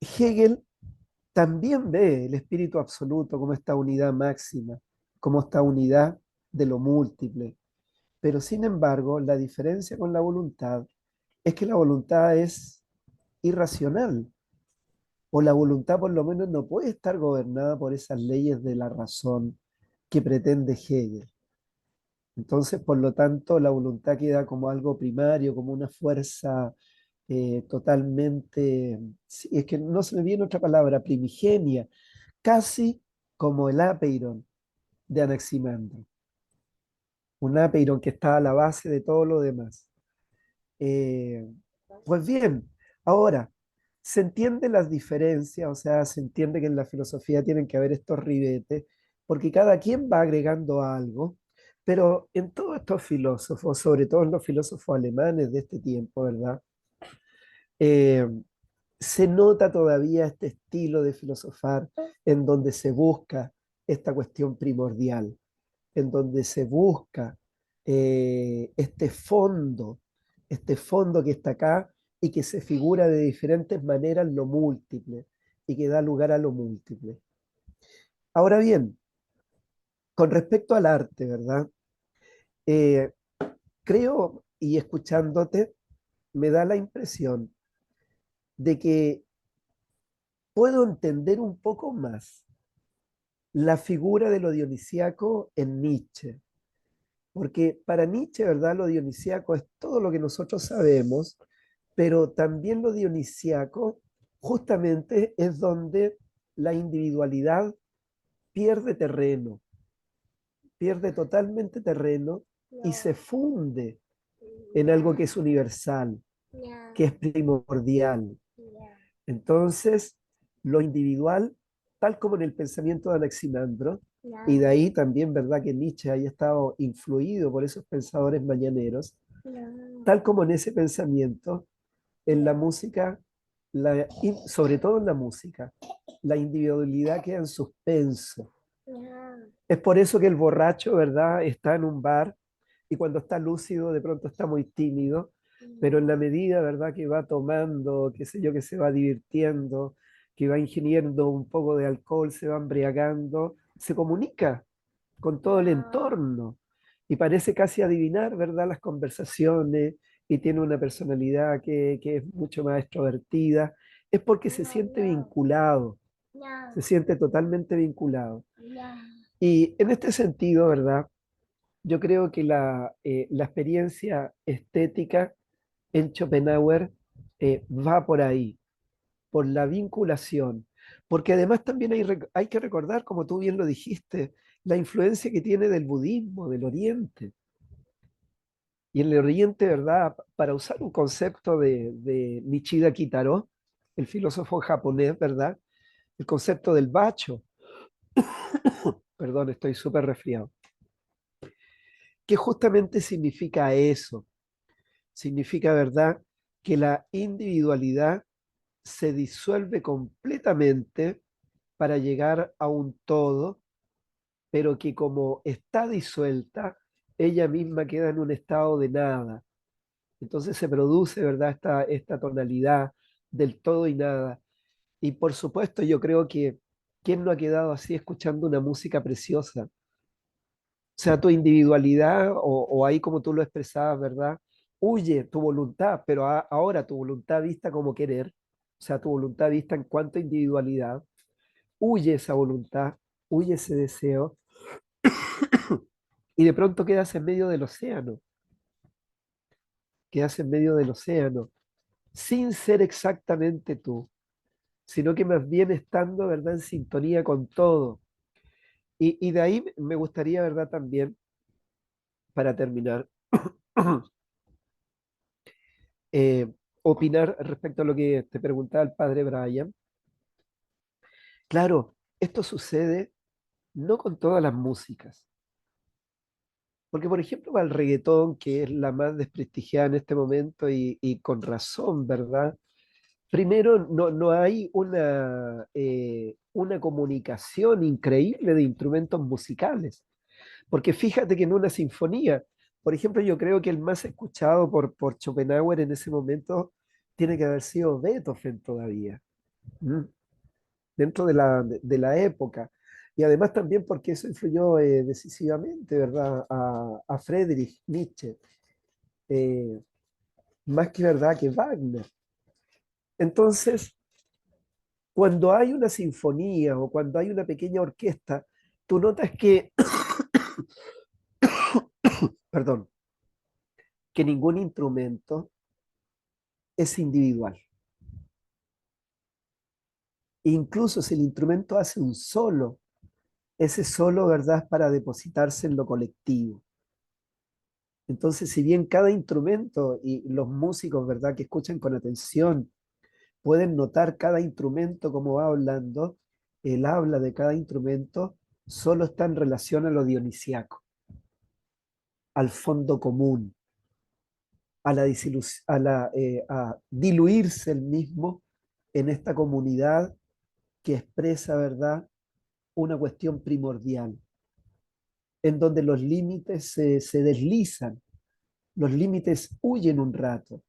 Hegel también ve el espíritu absoluto como esta unidad máxima, como esta unidad de lo múltiple, Pero sin embargo, la diferencia con la voluntad es que la voluntad es irracional, o la voluntad por lo menos no puede estar gobernada por esas leyes de la razón que pretende Hegel. Entonces, por lo tanto, la voluntad queda como algo primario, como una fuerza totalmente, sí, es que no se me viene otra palabra, primigenia, casi como el apeiron de Anaximandro, un apeiron que está a la base de todo lo demás. Eh, pues bien, ahora, se entiende las diferencias, o sea, se entiende que en la filosofía tienen que haber estos ribetes, porque cada quien va agregando algo, pero en todos estos filósofos, sobre todo en los filósofos alemanes de este tiempo, ¿verdad? Eh, se nota todavía este estilo de filosofar en donde se busca esta cuestión primordial, en donde se busca este fondo que está acá y que se figura de diferentes maneras lo múltiple y que da lugar a lo múltiple. Ahora bien, con respecto al arte, ¿verdad? Eh, creo, y escuchándote, me da la impresión de que puedo entender un poco más la figura de lo dionisíaco en Nietzsche. Porque para Nietzsche, ¿verdad? Lo dionisíaco es todo lo que nosotros sabemos, pero también lo dionisíaco justamente es donde la individualidad pierde terreno, pierde totalmente terreno y se funde en algo que es universal, que es primordial. Entonces, lo individual, tal como en el pensamiento de Anaximandro, y de ahí también, ¿verdad?, que Nietzsche haya estado influido por esos pensadores mañaneros, tal como en ese pensamiento, en la música, sobre todo en la música, la individualidad queda en suspenso. Es por eso que el borracho, ¿verdad?, está en un bar y cuando está lúcido de pronto está muy tímido, pero en la medida, ¿verdad?, que va tomando, qué sé yo, que se va divirtiendo, que va ingiriendo un poco de alcohol, se va embriagando, se comunica con todo el entorno y parece casi adivinar, ¿verdad?, las conversaciones y tiene una personalidad que es mucho más extrovertida. Es porque se siente vinculado, se siente totalmente vinculado. Y en este sentido, ¿verdad? Yo creo que la experiencia estética en Schopenhauer va por ahí, por la vinculación, porque además también hay que recordar, como tú bien lo dijiste, la influencia que tiene del budismo, del Oriente. Y en el Oriente, ¿verdad? Para usar un concepto de Nishida Kitaro, el filósofo japonés, ¿verdad? El concepto del bacho, perdón, estoy súper resfriado, que justamente significa eso, significa, ¿verdad?, que la individualidad se disuelve completamente para llegar a un todo, pero que como está disuelta, ella misma queda en un estado de nada. Entonces se produce, ¿verdad?, esta tonalidad del todo y nada. Y por supuesto, yo creo que ¿quién no ha quedado así escuchando una música preciosa? O sea, tu individualidad, o ahí como tú lo expresabas, ¿verdad? Huye tu voluntad, pero ahora tu voluntad vista como querer, o sea, tu voluntad vista en cuanto a individualidad, huye esa voluntad, huye ese deseo, y de pronto quedas en medio del océano, quedas en medio del océano, sin ser exactamente tú, sino que más bien estando, ¿verdad?, en sintonía con todo. Y de ahí me gustaría, ¿verdad?, también, para terminar, eh, opinar respecto a lo que te preguntaba el padre Brian. Claro, esto sucede no con todas las músicas, porque por ejemplo para el reggaetón, que es la más desprestigiada en este momento y con razón, ¿verdad? Primero, no hay una comunicación increíble de instrumentos musicales, porque fíjate que en una sinfonía, por ejemplo, yo creo que el más escuchado por Schopenhauer en ese momento tiene que haber sido Beethoven todavía, ¿m? Dentro de la época. Y además también porque eso influyó decisivamente, ¿verdad? A Friedrich Nietzsche, eh, más que verdad que Wagner. Entonces, cuando hay una sinfonía o cuando hay una pequeña orquesta, tú notas que, perdón, que ningún instrumento es individual. Incluso si el instrumento hace un solo, ese solo, ¿verdad?, es para depositarse en lo colectivo. Entonces, si bien cada instrumento y los músicos, ¿verdad?, que escuchan con atención, pueden notar cada instrumento como va hablando, el habla de cada instrumento solo está en relación a lo dionisiaco, al fondo común, a diluirse el mismo en esta comunidad que expresa, ¿verdad?, una cuestión primordial, en donde los límites se deslizan, los límites huyen un rato.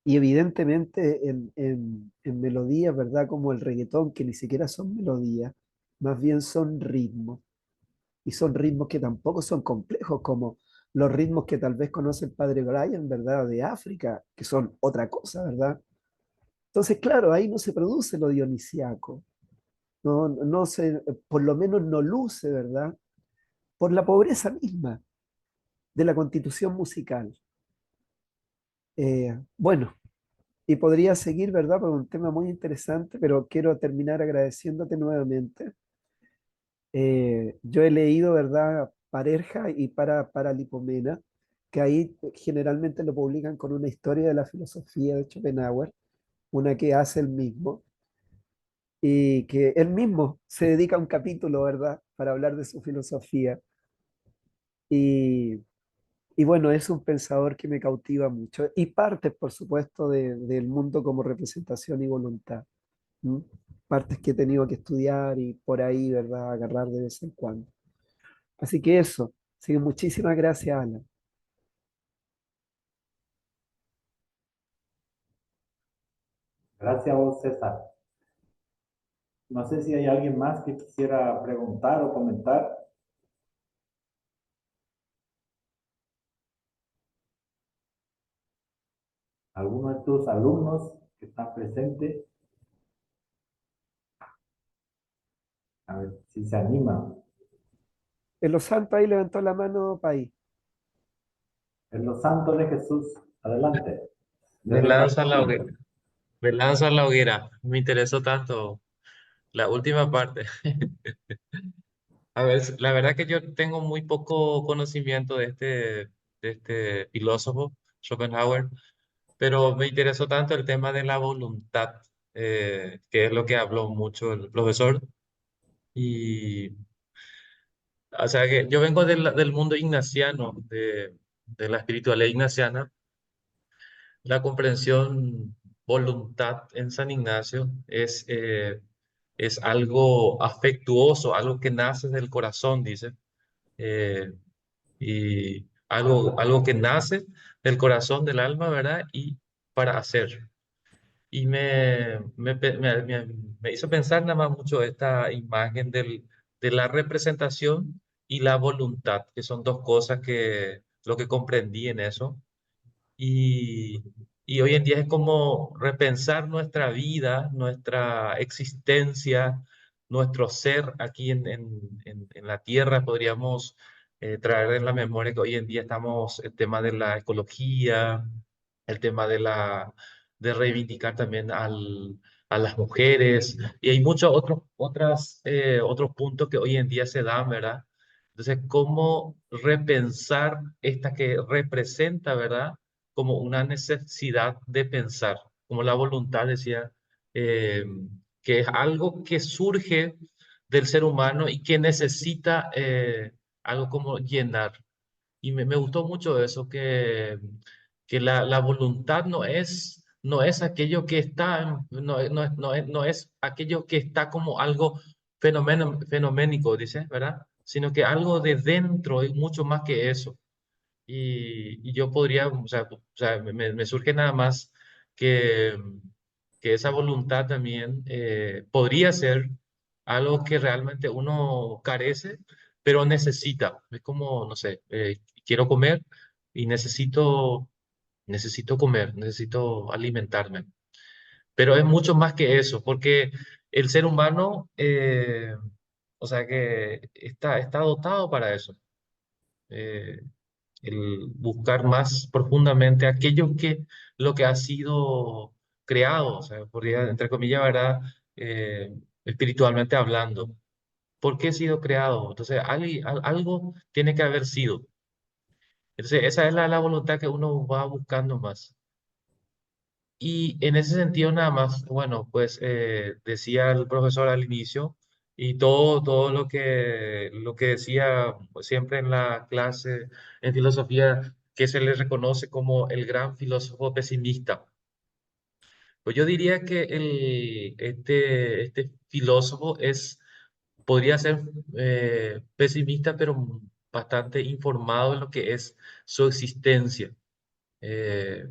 Y evidentemente en melodías, ¿verdad? Como el reggaetón, que ni siquiera son melodías, más bien son ritmos. Y son ritmos que tampoco son complejos, como los ritmos que tal vez conoce el padre Brian, ¿verdad? De África, que son otra cosa, ¿verdad? Entonces, claro, ahí no se produce lo dionisiaco, no se, por lo menos no luce, ¿verdad? Por la pobreza misma de la constitución musical. Bueno, y podría seguir, ¿verdad? Por un tema muy interesante, pero quiero terminar agradeciéndote nuevamente. Yo he leído, ¿verdad? Pareja y para Lipomena, que ahí generalmente lo publican con una historia de la filosofía de Schopenhauer, una que hace él mismo, y que él mismo se dedica a un capítulo, ¿verdad? Para hablar de su filosofía. Y, y bueno, es un pensador que me cautiva mucho. Y parte, por supuesto, del mundo como representación y voluntad. ¿M? Partes que he tenido que estudiar y por ahí, ¿verdad? Agarrar de vez en cuando. Así que eso. Así que muchísimas gracias, Ana. Gracias a vos, César. No sé si hay alguien más que quisiera preguntar o comentar. ¿Alguno de tus alumnos que están presentes? A ver si se animan. En los santos ahí levantó la mano País. En los santos de Jesús, adelante. Me Desde lanzo a la Brasil. hoguera. Me lanzo a la hoguera. Me interesó tanto la última parte. A ver, la verdad que yo tengo muy poco conocimiento de este filósofo, Schopenhauer, pero me interesó tanto el tema de la voluntad, que es lo que habló mucho el profesor. Y, o sea, que yo vengo del mundo ignaciano, de la espiritualidad ignaciana. La comprensión voluntad en San Ignacio es algo afectuoso, algo que nace del corazón, dice, eh, y algo que nace del corazón, del alma, ¿verdad? Y para hacer. Y me hizo pensar nada más mucho esta imagen de la representación y la voluntad, que son dos cosas que lo que comprendí en eso. Y, y hoy en día es como repensar nuestra vida, nuestra existencia, nuestro ser aquí en la tierra. Podríamos traer en la memoria que hoy en día estamos, el tema de la ecología, el tema de reivindicar también a las mujeres, y hay muchos otros puntos que hoy en día se dan, ¿verdad? Entonces, ¿cómo repensar esta que representa, ¿verdad? Como una necesidad de pensar, como la voluntad, decía, eh, que es algo que surge del ser humano y que necesita algo como llenar. Y me gustó mucho eso, que la voluntad no es aquello que está, no es aquello que está como algo fenoménico, dice, ¿verdad? Sino que algo de dentro es mucho más que eso. Y yo podría, o sea, me surge nada más que, que esa voluntad también podría ser algo que realmente uno carece, pero necesita. Es como, no sé, quiero comer y necesito comer, necesito alimentarme. Pero es mucho más que eso, porque el ser humano, o sea que está dotado para eso. Eh, el buscar más profundamente aquello que lo que ha sido creado, o sea, podría, entre comillas, ¿verdad? Espiritualmente hablando. ¿Por qué ha sido creado? Entonces, algo tiene que haber sido. Entonces, esa es la voluntad que uno va buscando más. Y en ese sentido, nada más, bueno, pues decía el profesor al inicio, y todo lo que decía siempre en la clase en filosofía, que se le reconoce como el gran filósofo pesimista. Pues yo diría que este filósofo podría ser pesimista, pero bastante informado en lo que es su existencia. Eh,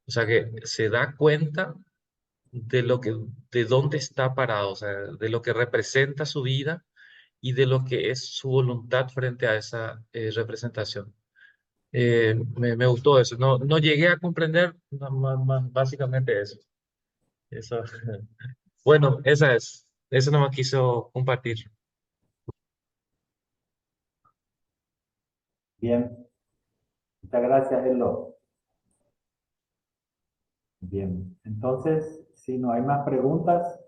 o sea, que se da cuenta de de dónde está parado, o sea, de lo que representa su vida y de lo que es su voluntad frente a esa representación. Me gustó eso. No llegué a comprender básicamente eso. Eso. Bueno, eso no me quiso compartir. Bien, muchas gracias, Elo. Bien, entonces, si no hay más preguntas,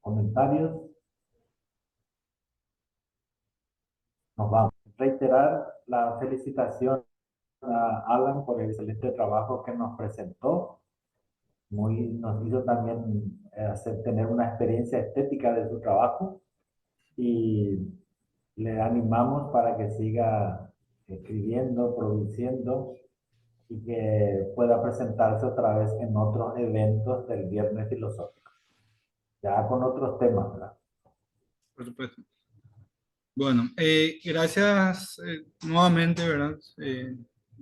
comentarios, nos vamos. Reiterar la felicitación a Alan por el excelente trabajo que nos presentó. Nos hizo también tener una experiencia estética de su trabajo y le animamos para que siga escribiendo, produciendo y que pueda presentarse otra vez en otros eventos del Viernes Filosófico, ya con otros temas, ¿verdad? Por supuesto. Bueno, gracias nuevamente, ¿verdad?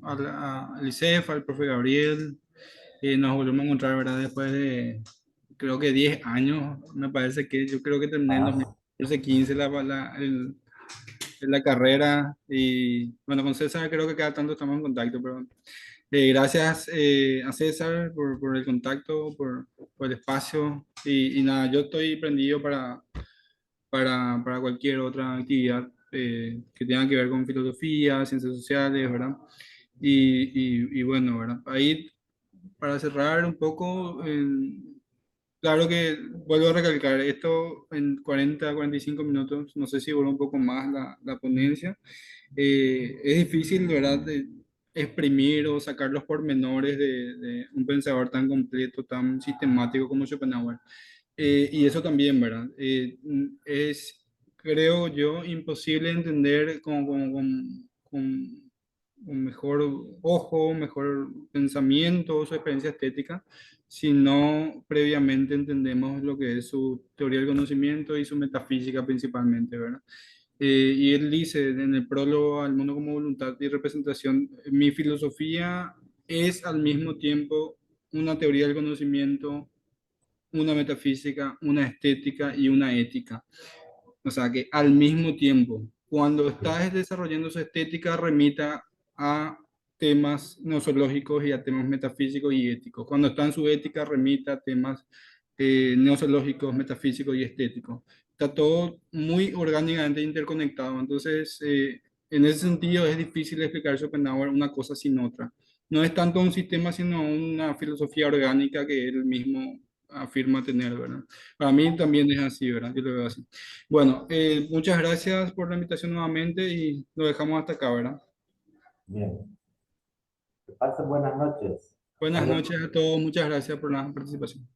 Al ICEF, al profe Gabriel. Nos volvemos a encontrar, ¿verdad? Después de, creo que 10 años, me parece que yo creo que terminé en Más. 2015 la carrera. Y bueno, con César creo que cada tanto estamos en contacto, pero gracias a César por el contacto, por el espacio. Y nada, yo estoy prendido para cualquier otra actividad que tenga que ver con filosofía, ciencias sociales, ¿verdad? Y bueno, ¿verdad? Ahí, para cerrar un poco, claro que vuelvo a recalcar, esto en 40, 45 minutos, no sé si vuelve un poco más la ponencia. Es difícil, ¿verdad?, de exprimir o sacar los pormenores de un pensador tan completo, tan sistemático como Schopenhauer. Y eso también, ¿verdad? Es, creo yo, imposible entender con mejor ojo, mejor pensamiento, su experiencia estética, si no previamente entendemos lo que es su teoría del conocimiento y su metafísica principalmente, ¿verdad? Y él dice en el prólogo al mundo como voluntad y representación, mi filosofía es al mismo tiempo una teoría del conocimiento, una metafísica, una estética y una ética. O sea que al mismo tiempo, cuando estás desarrollando su estética, remita a temas nosológicos y a temas metafísicos y éticos. Cuando está en su ética, remita a temas nosológicos, metafísicos y estéticos. Está todo muy orgánicamente interconectado. Entonces, en ese sentido, es difícil explicar Schopenhauer una cosa sin otra. No es tanto un sistema, sino una filosofía orgánica que él mismo afirma tener, ¿verdad? Para mí también es así, ¿verdad? Yo lo veo así. Bueno, muchas gracias por la invitación nuevamente y lo dejamos hasta acá, ¿verdad? Bien, que pasen buenas noches. Hasta Buenas luego. noches a todos, muchas gracias por la participación.